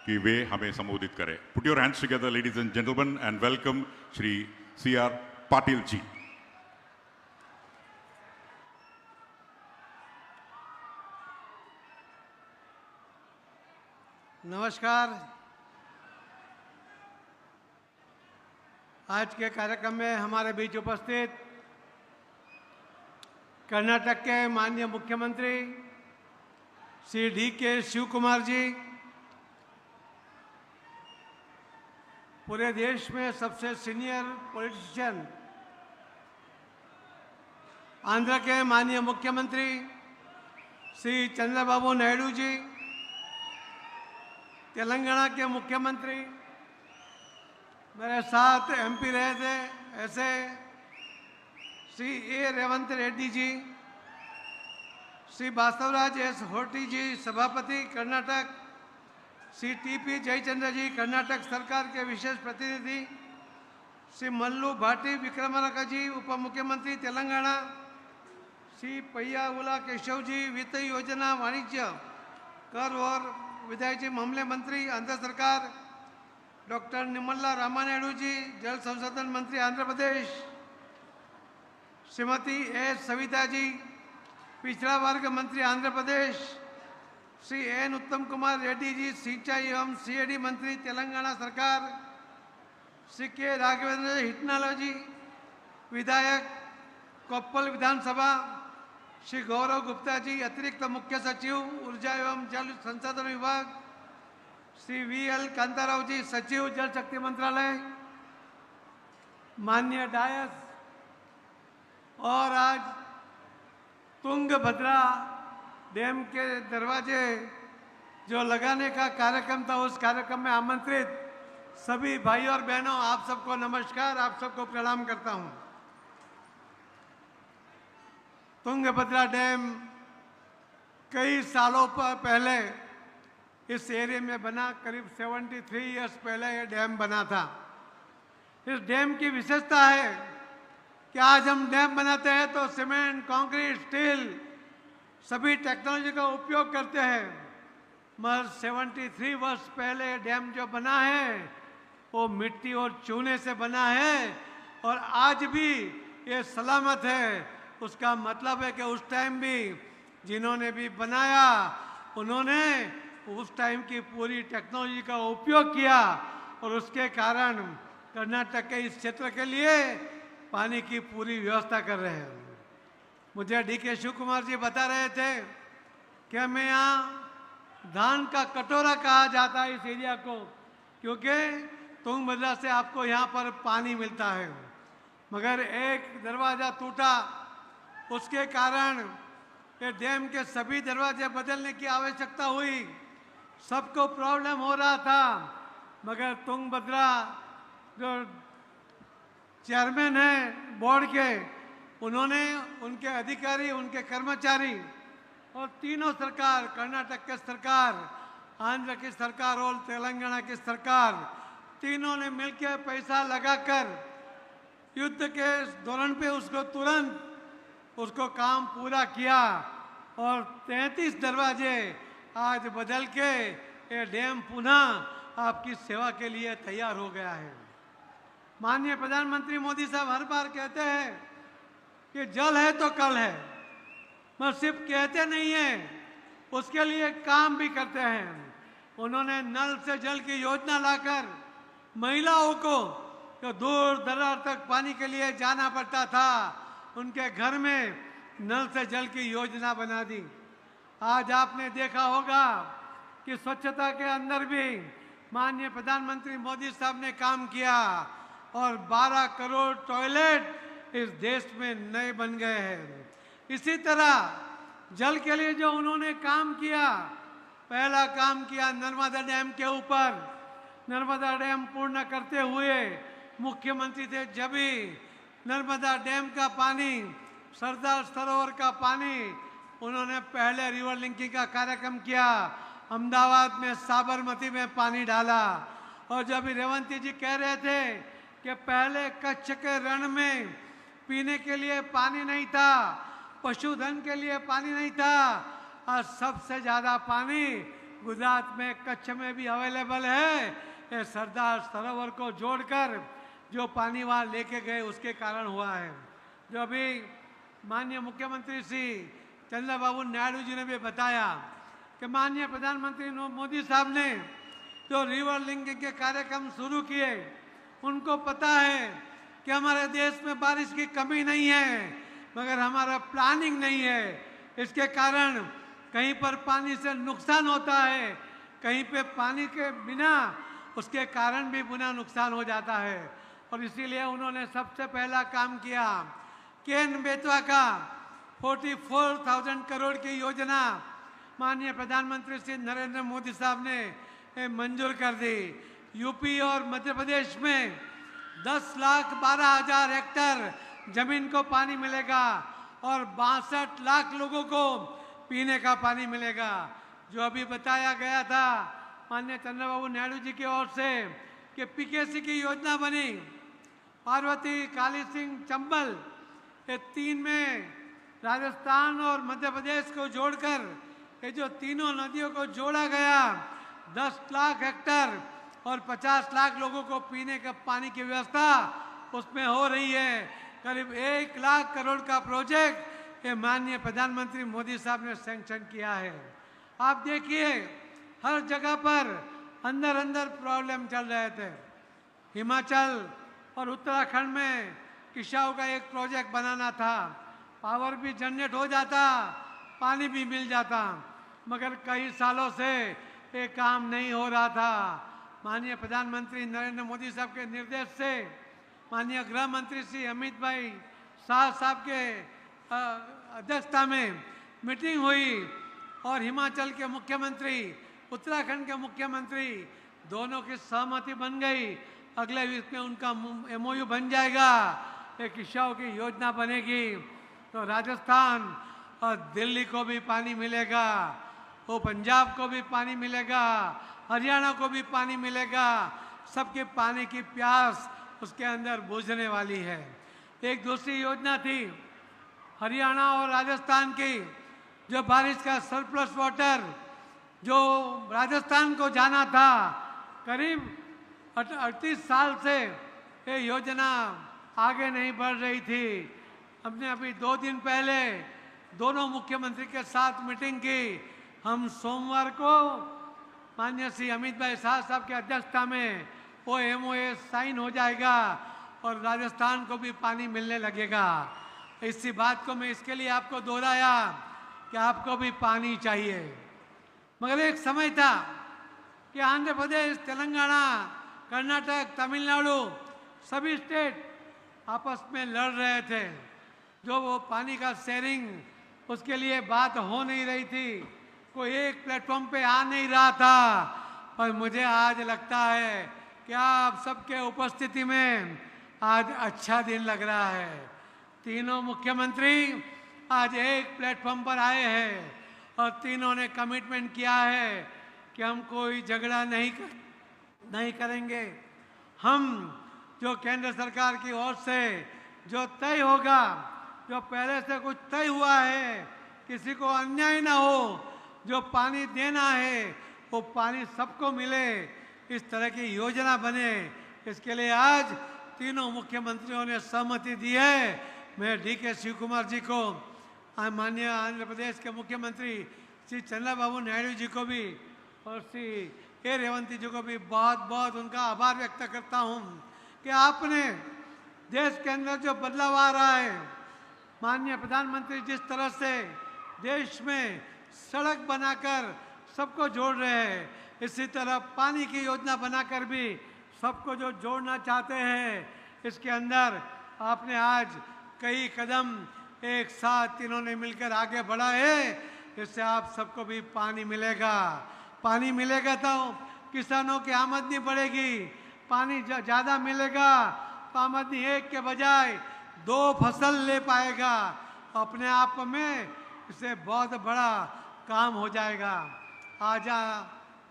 कि वे हमें संबोधित करें. Put your hands together ladies and gentleman and welcome Shri CR Patil ji. नमस्कार. आज के कार्यक्रम में हमारे बीच उपस्थित कर्नाटक के माननीय मुख्यमंत्री श्री D.K. शिव कुमार जी, पूरे देश में सबसे सीनियर पॉलिटिशियन आंध्र के माननीय मुख्यमंत्री श्री चंद्रबाबू नायडू जी, तेलंगाना के मुख्यमंत्री मेरे साथ MP रहे थे ऐसे श्री A. रेवंत रेड्डी जी, श्री बासवराज S. होटी जी सभापति कर्नाटक, श्री T.P. जयचंद्र जी कर्नाटक सरकार के विशेष प्रतिनिधि, श्री मल्लू भाटी विक्रमार्का जी उप मुख्यमंत्री तेलंगाना, श्री पय्यावुला केशव जी वित्त योजना वाणिज्य कर और विधायी मामले मंत्री आंध्र सरकार, डॉक्टर निमल्ला रामानायडू जी जल संसाधन मंत्री आंध्र प्रदेश, श्रीमती S. सविता जी पिछड़ा वर्ग मंत्री आंध्र प्रदेश, श्री N. उत्तम कुमार रेड्डी जी सिंचाई एवं CAD मंत्री तेलंगाना सरकार, श्री K. राघवेंद्र हिटनाला जी विधायक कोप्पल विधानसभा, श्री गौरव गुप्ता जी अतिरिक्त मुख्य सचिव ऊर्जा एवं जल संसाधन विभाग, श्री VL कांताराव जी सचिव जल शक्ति मंत्रालय, माननीय डायस, और आज तुंगभद्रा डैम के दरवाजे जो लगाने का कार्यक्रम था, उस कार्यक्रम में आमंत्रित सभी भाई और बहनों, आप सबको नमस्कार, आप सबको प्रणाम करता हूं। तुंगभद्रा डैम कई सालों पहले इस एरिया में बना, करीब 73 इयर्स पहले ये डैम बना था। इस डैम की विशेषता है कि आज हम डैम बनाते हैं तो सीमेंट, कंक्रीट, स्टील सभी टेक्नोलॉजी का उपयोग करते हैं, मगर 73 वर्ष पहले डैम जो बना है वो मिट्टी और चूने से बना है और आज भी ये सलामत है। उसका मतलब है कि उस टाइम भी जिन्होंने भी बनाया उन्होंने उस टाइम की पूरी टेक्नोलॉजी का उपयोग किया और उसके कारण कर्नाटक के इस क्षेत्र के लिए पानी की पूरी व्यवस्था कर रहे हैं। मुझे D.K. शिव कुमार जी बता रहे थे कि हमें यहाँ धान का कटोरा कहा जाता है इस एरिया को, क्योंकि तुंगभद्रा से आपको यहाँ पर पानी मिलता है, मगर एक दरवाज़ा टूटा, उसके कारण ये डैम के सभी दरवाजे बदलने की आवश्यकता हुई। सबको प्रॉब्लम हो रहा था, मगर तुंगभद्रा जो चेयरमैन है बोर्ड के, उन्होंने, उनके अधिकारी, उनके कर्मचारी और तीनों सरकार, कर्नाटक की सरकार, आंध्र की सरकार और तेलंगाना की सरकार, तीनों ने मिलकर पैसा लगाकर युद्ध के दौरान पे उसको तुरंत उसको काम पूरा किया और 33 दरवाजे आज बदल के ये डैम पुनः आपकी सेवा के लिए तैयार हो गया है। माननीय प्रधानमंत्री मोदी साहब हर बार कहते हैं कि जल है तो कल है, मगर सिर्फ कहते नहीं है, उसके लिए काम भी करते हैं। उन्होंने नल से जल की योजना लाकर महिलाओं को जो दूर दरार तक पानी के लिए जाना पड़ता था, उनके घर में नल से जल की योजना बना दी। आज आपने देखा होगा कि स्वच्छता के अंदर भी माननीय प्रधानमंत्री मोदी साहब ने काम किया और 12 करोड़ टॉयलेट इस देश में नए बन गए हैं। इसी तरह जल के लिए जो उन्होंने काम किया, पहला काम किया नर्मदा डैम के ऊपर। नर्मदा डैम पूर्ण करते हुए मुख्यमंत्री थे जब ही नर्मदा डैम का पानी, सरदार सरोवर का पानी, उन्होंने पहले रिवर लिंकिंग का कार्यक्रम किया, अहमदाबाद में साबरमती में पानी डाला। और जब रेवंत जी कह रहे थे कि पहले कच्छ के रण में पीने के लिए पानी नहीं था, पशुधन के लिए पानी नहीं था, और सबसे ज़्यादा पानी गुजरात में कच्छ में भी अवेलेबल है। ये सरदार सरोवर को जोड़कर जो पानी वहाँ लेके गए उसके कारण हुआ है। जो अभी माननीय मुख्यमंत्री श्री चंद्रबाबू नायडू जी ने भी बताया कि माननीय प्रधानमंत्री मोदी साहब ने जो रिवर लिंकिंग के कार्यक्रम शुरू किए, उनको पता है कि हमारे देश में बारिश की कमी नहीं है, मगर हमारा प्लानिंग नहीं है। इसके कारण कहीं पर पानी से नुकसान होता है, कहीं पे पानी के बिना उसके कारण भी बुरा नुकसान हो जाता है। और इसीलिए उन्होंने सबसे पहला काम किया, केन बेतवा का 44,000 करोड़ की योजना माननीय प्रधानमंत्री श्री नरेंद्र मोदी साहब ने मंजूर कर दी। यूपी और मध्य प्रदेश में 10,12,000 हेक्टेयर जमीन को पानी मिलेगा और 62 लाख लोगों को पीने का पानी मिलेगा। जो अभी बताया गया था माननीय चंद्रबाबू नायडू जी की ओर से कि पीकेसी की योजना बनी, पार्वती, काली सिंह, चंबल, ये 3 में राजस्थान और मध्य प्रदेश को जोड़कर ये जो तीनों नदियों को जोड़ा गया, 10 लाख हेक्टेयर और 50 लाख लोगों को पीने का पानी की व्यवस्था उसमें हो रही है। करीब 1 लाख करोड़ का प्रोजेक्ट ये माननीय प्रधानमंत्री मोदी साहब ने सैंक्शन किया है। आप देखिए हर जगह पर अंदर अंदर प्रॉब्लम चल रहे थे। हिमाचल और उत्तराखंड में किसाऊ का एक प्रोजेक्ट बनाना था, पावर भी जनरेट हो जाता, पानी भी मिल जाता, मगर कई सालों से ये काम नहीं हो रहा था। माननीय प्रधानमंत्री नरेंद्र मोदी साहब के निर्देश से माननीय गृह मंत्री श्री अमित भाई शाह साहब के अध्यक्षता में मीटिंग हुई और हिमाचल के मुख्यमंत्री, उत्तराखंड के मुख्यमंत्री दोनों की सहमति बन गई। अगले वीक में उनका MOU बन जाएगा, एक किसाऊ की योजना बनेगी तो राजस्थान और दिल्ली को भी पानी मिलेगा, वो पंजाब को भी पानी मिलेगा, हरियाणा को भी पानी मिलेगा। सबके पानी की प्यास उसके अंदर बुझने वाली है। एक दूसरी योजना थी हरियाणा और राजस्थान की, जो बारिश का सरप्लस वाटर जो राजस्थान को जाना था, करीब 38 साल से ये योजना आगे नहीं बढ़ रही थी। हमने अभी 2 दिन पहले दोनों मुख्यमंत्री के साथ मीटिंग की। हम सोमवार को माननीय श्री अमित भाई शाह साहब की अध्यक्षता में वो MOU साइन हो जाएगा और राजस्थान को भी पानी मिलने लगेगा। इसी बात को मैं इसके लिए आपको दोहराया कि आपको भी पानी चाहिए। मगर एक समय था कि आंध्र प्रदेश, तेलंगाना, कर्नाटक, तमिलनाडु सभी स्टेट आपस में लड़ रहे थे। जो वो पानी का शेयरिंग उसके लिए बात हो नहीं रही थी, कोई एक प्लेटफॉर्म पे आ नहीं रहा था। पर मुझे आज लगता है कि आप सबके उपस्थिति में आज अच्छा दिन लग रहा है। तीनों मुख्यमंत्री आज एक प्लेटफॉर्म पर आए हैं और तीनों ने कमिटमेंट किया है कि हम कोई झगड़ा नहीं करेंगे। हम जो केंद्र सरकार की ओर से जो तय होगा, जो पहले से कुछ तय हुआ है, किसी को अन्याय ना हो, जो पानी देना है वो पानी सबको मिले, इस तरह की योजना बने, इसके लिए आज तीनों मुख्यमंत्रियों ने सहमति दी है। मैं DK शिव कुमार जी को, माननीय आंध्र प्रदेश के मुख्यमंत्री श्री चंद्रबाबू नायडू जी को भी और श्री A रेवंत जी को भी बहुत बहुत उनका आभार व्यक्त करता हूँ कि आपने देश के अंदर जो बदलाव आ रहा है, माननीय प्रधानमंत्री जिस तरह से देश में सड़क बनाकर सबको जोड़ रहे हैं, इसी तरह पानी की योजना बनाकर भी सबको जो जोड़ना चाहते हैं, इसके अंदर आपने आज कई कदम एक साथ तीनों ने मिलकर आगे बढ़ा है। इससे आप सबको भी पानी मिलेगा। पानी मिलेगा तो किसानों की आमदनी बढ़ेगी। पानी ज़्यादा मिलेगा तो आमदनी एक के बजाय 2 फसल ले पाएगा। अपने आप में इससे बहुत बड़ा काम हो जाएगा। आज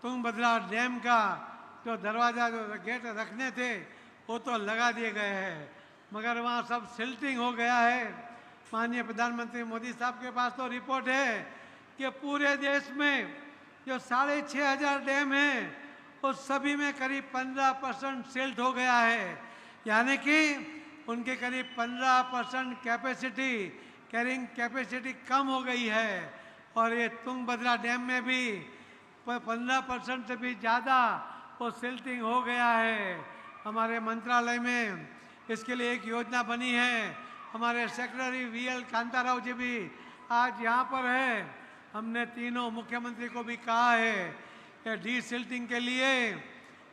तुंगभद्रा डैम का जो दरवाज़ा जो गेट रखने थे वो तो लगा दिए गए हैं, मगर वहाँ सब सिल्टिंग हो गया है। माननीय प्रधानमंत्री मोदी साहब के पास तो रिपोर्ट है कि पूरे देश में जो 6,500 डैम हैं उस सभी में करीब 15% सिल्ट हो गया है, यानी कि उनके करीब 15% कैपेसिटी, कैरिंग कैपेसिटी कम हो गई है। और ये तुंगभद्रा डैम में भी 15% से भी ज़्यादा वो सिल्टिंग हो गया है। हमारे मंत्रालय में इसके लिए एक योजना बनी है हमारे सेक्रेटरी VL कांताराव जी भी आज यहाँ पर है। हमने तीनों मुख्यमंत्री को भी कहा है कि डीसिल्टिंग के लिए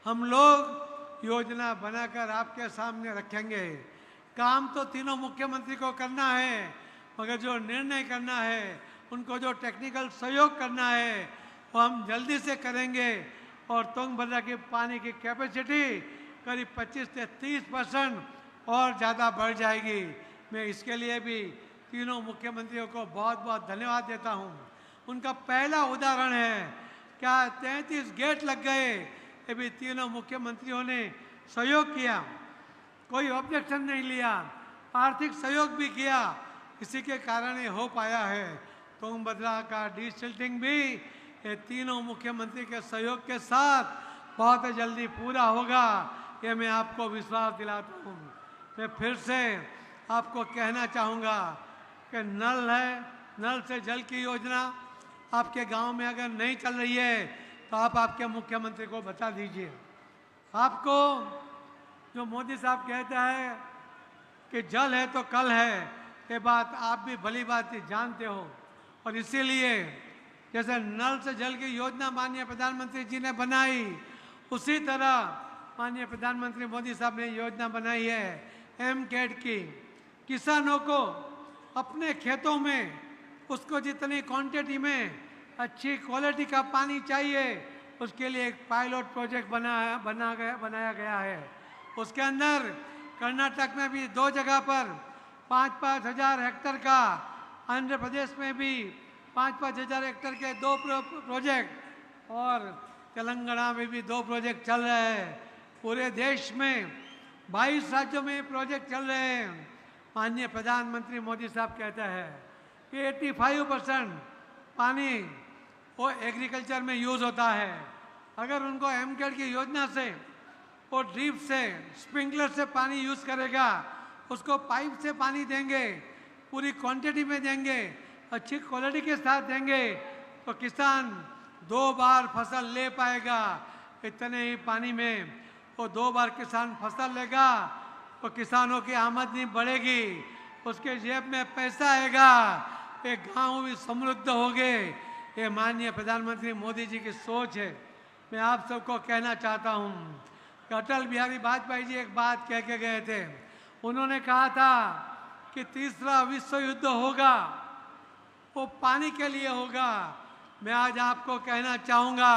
हम लोग योजना बनाकर आपके सामने रखेंगे। काम तो तीनों मुख्यमंत्री को करना है, मगर जो निर्णय करना है, उनको जो टेक्निकल सहयोग करना है, वो हम जल्दी से करेंगे। और तुंगभद्रा की पानी की कैपेसिटी करीब 25 से 30% और ज़्यादा बढ़ जाएगी। मैं इसके लिए भी तीनों मुख्यमंत्रियों को बहुत बहुत धन्यवाद देता हूँ। उनका पहला उदाहरण है, क्या 33 गेट लग गए, ये भी तीनों मुख्यमंत्रियों ने सहयोग किया, कोई ऑब्जेक्शन नहीं लिया, आर्थिक सहयोग भी किया। इसी के कारण ये हो पाया है। तुंगभद्रा का डीसिल्टिंग भी ये तीनों मुख्यमंत्री के सहयोग के साथ बहुत जल्दी पूरा होगा, ये मैं आपको विश्वास दिलाता हूँ। मैं फिर से आपको कहना चाहूँगा कि नल है, नल से जल की योजना आपके गांव में अगर नहीं चल रही है तो आप आपके मुख्यमंत्री को बता दीजिए। आपको जो मोदी साहब कहते हैं कि जल है तो कल है, ये बात आप भी भली बात जानते हो। और इसीलिए जैसे नल से जल की योजना माननीय प्रधानमंत्री जी ने बनाई, उसी तरह माननीय प्रधानमंत्री मोदी साहब ने योजना बनाई है M-CARE की। किसानों को अपने खेतों में उसको जितनी क्वांटिटी में अच्छी क्वालिटी का पानी चाहिए, उसके लिए एक पायलट प्रोजेक्ट बनाया गया है। उसके अंदर कर्नाटक में भी 2 जगह पर 5-5 हज़ार हेक्टेयर का, आंध्र प्रदेश में भी 5-5 हज़ार हेक्टेयर के 2 प्रोजेक्ट और तेलंगाना में भी 2 प्रोजेक्ट चल रहे हैं। पूरे देश में 22 राज्यों में प्रोजेक्ट चल रहे हैं। माननीय प्रधानमंत्री मोदी साहब कहते हैं कि 85% पानी वो एग्रीकल्चर में यूज़ होता है। अगर उनको M-CARE की योजना से वो ड्रिप से, स्प्रिंकलर से पानी यूज़ करेगा, उसको पाइप से पानी देंगे, पूरी क्वांटिटी में देंगे, अच्छी क्वालिटी के साथ देंगे, तो किसान 2 बार फसल ले पाएगा। इतने ही पानी में वो 2 बार किसान फसल लेगा तो किसानों की आमदनी बढ़ेगी, उसके जेब में पैसा आएगा, एक गांव भी समृद्ध होंगे। ये माननीय प्रधानमंत्री मोदी जी की सोच है। मैं आप सबको कहना चाहता हूँ कि अटल बिहारी वाजपेयी जी एक बात कह के गए थे। उन्होंने कहा था कि तीसरा विश्व युद्ध होगा, वो पानी के लिए होगा। मैं आज आपको कहना चाहूँगा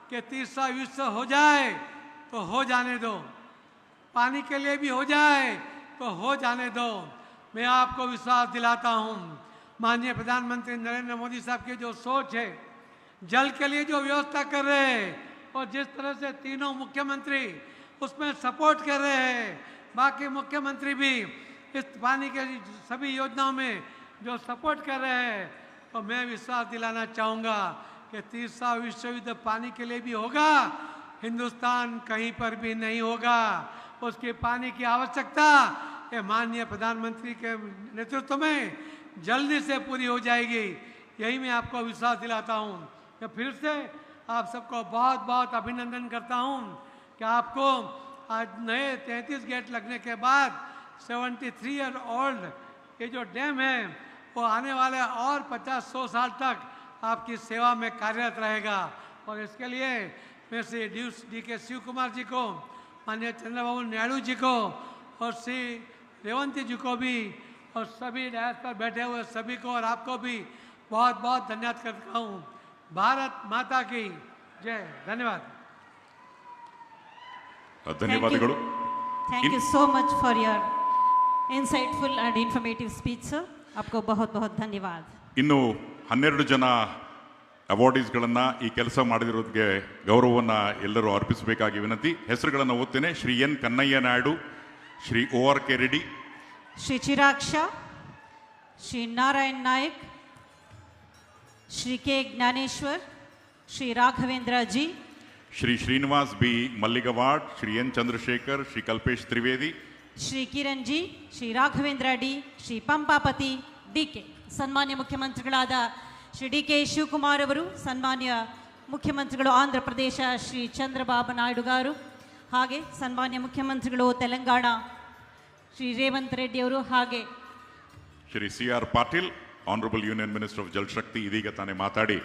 कि तीसरा विश्व हो जाए तो हो जाने दो, पानी के लिए भी हो जाए तो हो जाने दो। मैं आपको विश्वास दिलाता हूँ, माननीय प्रधानमंत्री नरेंद्र मोदी साहब की जो सोच है, जल के लिए जो व्यवस्था कर रहे हैं और जिस तरह से तीनों मुख्यमंत्री उसमें सपोर्ट कर रहे हैं, बाकी मुख्यमंत्री भी इस पानी के सभी योजनाओं में जो सपोर्ट कर रहे हैं, तो मैं विश्वास दिलाना चाहूँगा कि तीसरा विश्व युद्ध पानी के लिए भी होगा। हिंदुस्तान कहीं पर भी नहीं होगा। उसके पानी की आवश्यकता ये माननीय प्रधानमंत्री के नेतृत्व में जल्दी से पूरी हो जाएगी। यही मैं आपको विश्वास दिलाता हूँ। मैं फिर से आप सबको बहुत बहुत अभिनंदन करता हूँ कि आपको आज नए 33 गेट लगने के बाद 73 ईयर ओल्ड ये जो डैम है वो आने वाले और 50-100 साल तक आपकी सेवा में कार्यरत रहेगा। और इसके लिए मैं श्री DK शिव कुमार जी को, माननीय चंद्रबाबू नायडू जी को और श्री रेवंत जी को भी और सभी डायस पर बैठे हुए सभी को और आपको भी बहुत बहुत धन्यवाद करता हूँ। भारत माता की जय। धन्यवाद। ಧನ್ಯವಾದಗಳು. Thank you so much for your insightful and informative speech sir. आपको बहुत बहुत धन्यवाद. ಇನ್ನು 12 ಜನ ಅವಾರ್ಡೀಸ್ಗಳನ್ನು ಈ ಕೆಲಸ ಮಾಡಿರೋದಕ್ಕೆ ಗೌರವವನ್ನು ಎಲ್ಲರೂ ಅರ್ಪಿಸಬೇಕಾಗಿ ವಿನಂತಿ. ಹೆಸರುಗಳನ್ನು ಓದ್ತೇನೆ. ಶ್ರೀ N ಕನ್ನಯ್ಯ ನಾಯ್ಡು, ಶ್ರೀ ORK ರೆಡ್ಡಿ, श्री चिराग शाह, श्री नारायण नायक, श्री K ज्ञानेश्वर, श्री राघवेंद्र जी, Shri Srinivas B मल्लिगवाड, Shri N Chandrashekhar, Shri Kalpesh Trivedi, Shri Kiran ji, Shri Raghavendra D, Shri पंपापति DK. सन्मान्य मुख्यमंत्रिಗಳಾದ श्री DK ಶಿವಕುಮಾರ್ ಅವರು, ಸನ್ಮಾನ್ಯ ಮುಖ್ಯಮಂತ್ರಿಗಳು ಆಂಧ್ರ ಪ್ರದೇಶ ಶ್ರೀ ಚಂದ್ರಬಾಬು ನಾಯ್ಡು ಗಾರು, ಹಾಗೆ ಸನ್ಮಾನ್ಯ ಮುಖ್ಯಮಂತ್ರಿಗಳು ತೆಲಂಗಾಣ ಶ್ರೀ ರೇವಂತ್ ರೆಡ್ಡಿ ಅವರು, ಹಾಗೆ Shri CR Patil, honourable union minister of Jal Shakti, ಇದೀಗ ತಾನೇ ಮಾತಾಡಿ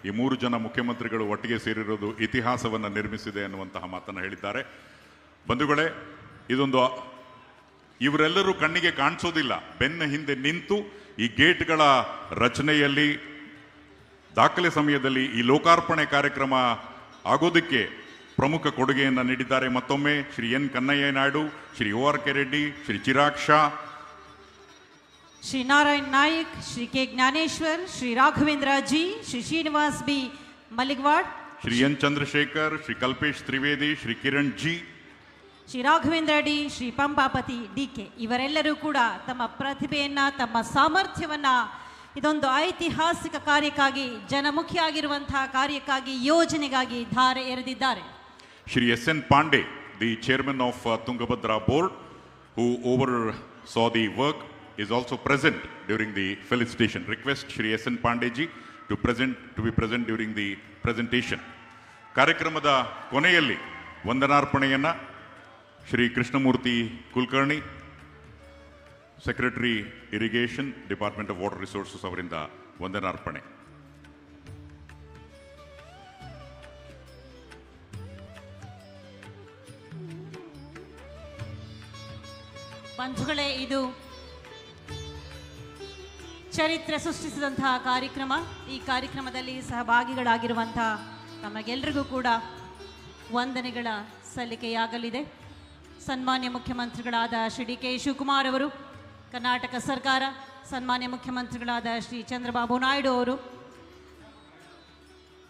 ಈ 3 ಜನ ಮುಖ್ಯಮಂತ್ರಿಗಳು ಒಟ್ಟಿಗೆ ಸೇರಿರೋದು ಇತಿಹಾಸವನ್ನು ನಿರ್ಮಿಸಿದೆ ಅನ್ನುವಂತಹ ಮಾತನ್ನು ಹೇಳಿದ್ದಾರೆ. ಬಂಧುಗಳೇ, ಇದೊಂದು ಇವರೆಲ್ಲರೂ ಕಣ್ಣಿಗೆ ಕಾಣಿಸೋದಿಲ್ಲ. ಬೆನ್ನ ಹಿಂದೆ ನಿಂತು ಈ ಗೇಟ್ಗಳ ರಚನೆಯಲ್ಲಿ, ದಾಖಲೆ ಸಮಯದಲ್ಲಿ ಈ ಲೋಕಾರ್ಪಣೆ ಕಾರ್ಯಕ್ರಮ ಆಗೋದಕ್ಕೆ ಪ್ರಮುಖ ಕೊಡುಗೆಯನ್ನು ನೀಡಿದ್ದಾರೆ. ಮತ್ತೊಮ್ಮೆ Shri N Kannaiah Naidu, Shri ORK Reddy, Shri Chirag Shah, Shri Narayan Nayak, Shri K Gnaneshwar, Shri Raghavendra G, Shri Srinivas B Maligwad, Shri N Chandrashekhar, Shri Kalpesh Trivedi, Shri Kiran G, Shri Raghavendra D, Shri Pampapati DK ಇವರೆಲ್ಲರೂ ಕೂಡ ತಮ್ಮ ಪ್ರತಿಭೆಯನ್ನ, ತಮ್ಮ ಸಾಮರ್ಥ್ಯವನ್ನ ಇದೊಂದು ಐತಿಹಾಸಿಕ ಕಾರ್ಯಕ್ಕಾಗಿ, ಜನಮುಖಿಯಾಗಿರುವಂತಹ ಕಾರ್ಯಕ್ಕಾಗಿ, ಯೋಜನೆಗಾಗಿ ಧಾರೆ ಎರೆದಿದ್ದಾರೆ. Shri SN Pandey, the chairman of Tungabhadra board, who oversaw the work, is also present during the felicitation. Request Shri SN Pandeji to be present during the presentation. ಕಾರ್ಯಕ್ರಮದ ಕೊನೆಯಲ್ಲಿ ವಂದನಾರ್ಪಣೆಯನ್ನ Shri Krishnamurthy Kulkarni, secretary irrigation, department of water resources ಅವರಿಂದ ವಂದನಾರ್ಪಣೆ. ಬಂಧುಗಳೇ, ಇದು ಚರಿತ್ರೆ ಸೃಷ್ಟಿಸಿದಂತಹ ಕಾರ್ಯಕ್ರಮ. ಈ ಕಾರ್ಯಕ್ರಮದಲ್ಲಿ ಸಹಭಾಗಿಗಳಾಗಿರುವಂತಹ ತಮಗೆಲ್ಲರಿಗೂ ಕೂಡ ವಂದನೆಗಳ ಸಲ್ಲಿಕೆಯಾಗಲಿದೆ. ಸನ್ಮಾನ್ಯ ಮುಖ್ಯಮಂತ್ರಿಗಳಾದ ಶ್ರೀ DK ಶಿವಕುಮಾರ್ ಅವರು, ಕರ್ನಾಟಕ ಸರ್ಕಾರ, ಸನ್ಮಾನ್ಯ ಮುಖ್ಯಮಂತ್ರಿಗಳಾದ ಶ್ರೀ ಚಂದ್ರಬಾಬು ನಾಯ್ಡು ಅವರು,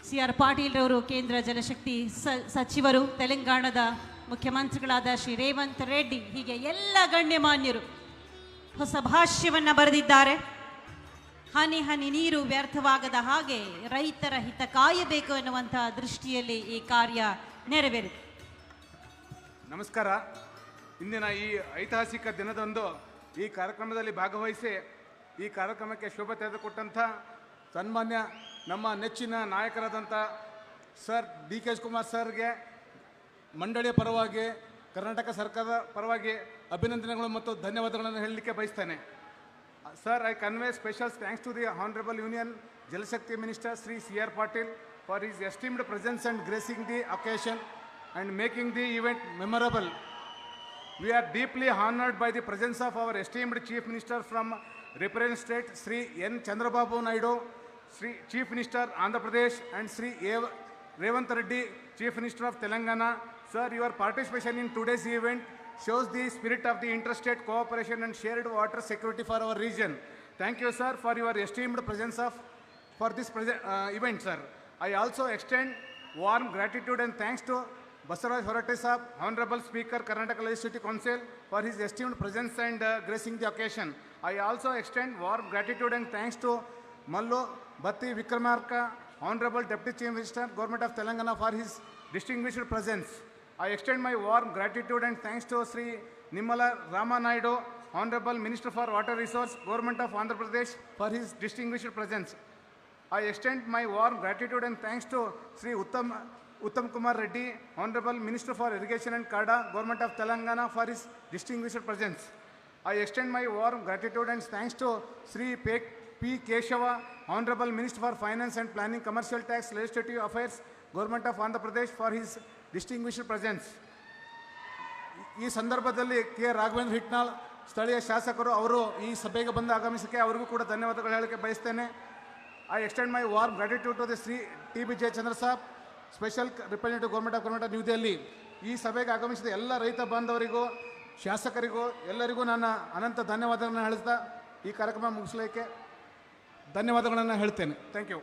CR ಪಾಟೀಲ್ ಅವರು, ಕೇಂದ್ರ ಜಲಶಕ್ತಿ ಸಚಿವರು, ತೆಲಂಗಾಣದ ಮುಖ್ಯಮಂತ್ರಿಗಳಾದ ಶ್ರೀ ರೇವಂತ್ ರೆಡ್ಡಿ, ಹೀಗೆ ಎಲ್ಲ ಗಣ್ಯಮಾನ್ಯರು ಹೊಸ ಭಾಷ್ಯವನ್ನು ಬರೆದಿದ್ದಾರೆ. ಹನಿ ಹನಿ ನೀರು ವ್ಯರ್ಥವಾಗದ ಹಾಗೆ ರೈತರ ಹಿತ ಕಾಯಬೇಕು ಎನ್ನುವಂತಹ ದೃಷ್ಟಿಯಲ್ಲಿ ಈ ಕಾರ್ಯ ನೆರವೇರಿದೆ. ನಮಸ್ಕಾರ. ಇಂದಿನ ಈ ಐತಿಹಾಸಿಕ ದಿನದಂದು ಈ ಕಾರ್ಯಕ್ರಮದಲ್ಲಿ ಭಾಗವಹಿಸಿ ಈ ಕಾರ್ಯಕ್ರಮಕ್ಕೆ ಶೋಭೆ ತೆಗೆದುಕೊಟ್ಟಂಥ ಸನ್ಮಾನ್ಯ ನಮ್ಮ ನೆಚ್ಚಿನ ನಾಯಕರಾದಂಥ ಸರ್ DK ಶಿವಕುಮಾರ್ ಸರ್ಗೆ ಮಂಡಳಿಯ ಪರವಾಗಿ, ಕರ್ನಾಟಕ ಸರ್ಕಾರದ ಪರವಾಗಿ ಅಭಿನಂದನೆಗಳು ಮತ್ತು ಧನ್ಯವಾದಗಳನ್ನು ಹೇಳಲಿಕ್ಕೆ ಬಯಸ್ತೇನೆ. Sir, I convey special thanks to the Honorable Union Jal Shakti Minister Sri CR Patil for his esteemed presence and gracing the occasion and making the event memorable. We are deeply honored by the presence of our esteemed Chief Minister from representative state Sri N. Chandrababu Naidu, Sri Chief Minister Andhra Pradesh, and Sri Revanth Reddy, Chief Minister of Telangana. Sir, your participation in today's event shows the spirit of the interstate cooperation and shared water security for our region. Thank you, sir, for your esteemed presence for this event, sir. I also extend warm gratitude and thanks to Basavaraj Horate Sahab, Honorable Speaker, Karnataka Legislative Council, for his esteemed presence and gracing the occasion. I also extend warm gratitude and thanks to Mallu Batti Vikramarka, Honorable Deputy Chief Minister, Government of Telangana, for his distinguished presence. I extend my warm gratitude and thanks to Sri Nimala Rama Naidu, Honorable Minister for Water Resource, Government of Andhra Pradesh, for his distinguished presence. I extend my warm gratitude and thanks to Sri Uttam Kumar Reddy, Honorable Minister for Irrigation and CARDA, Government of Telangana, for his distinguished presence. I extend my warm gratitude and thanks to Sri P. Keshava, Honorable Minister for Finance and Planning, Commercial Tax, Legislative Affairs, Government of Andhra Pradesh, for his distinguished presence. ಈ ಸಂದರ್ಭದಲ್ಲಿ K Raghavendra Hitnal ಸ್ಥಳೀಯ ಶಾಸಕರು ಅವರು ಈ ಸಭೆಗೆ ಬಂದು ಆಗಮಿಸಕ್ಕೆ ಅವರಿಗೂ ಕೂಡ ಧನ್ಯವಾದಗಳು ಹೇಳಕ್ಕೆ ಬಯಸ್ತೇನೆ. I extend my warm gratitude to the Shri TB Jayachandra saab, special representative government of Karnataka New Delhi. ಈ ಸಭೆಗೆ ಆಗಮಿಸಿದ ಎಲ್ಲ ರೈತ ಬಾಂಧವರಿಗೂ, ಶಾಸಕರಿಗೂ, ಎಲ್ಲರಿಗೂ ನನ್ನ ಅನಂತ ಧನ್ಯವಾದಗಳನ್ನು ಹೇಳ್ತಾ ಈ ಕಾರ್ಯಕ್ರಮ ಮುಗಿಸಲಿಕ್ಕೆ ಧನ್ಯವಾದಗಳನ್ನು ಹೇಳ್ತೇನೆ. Thank you.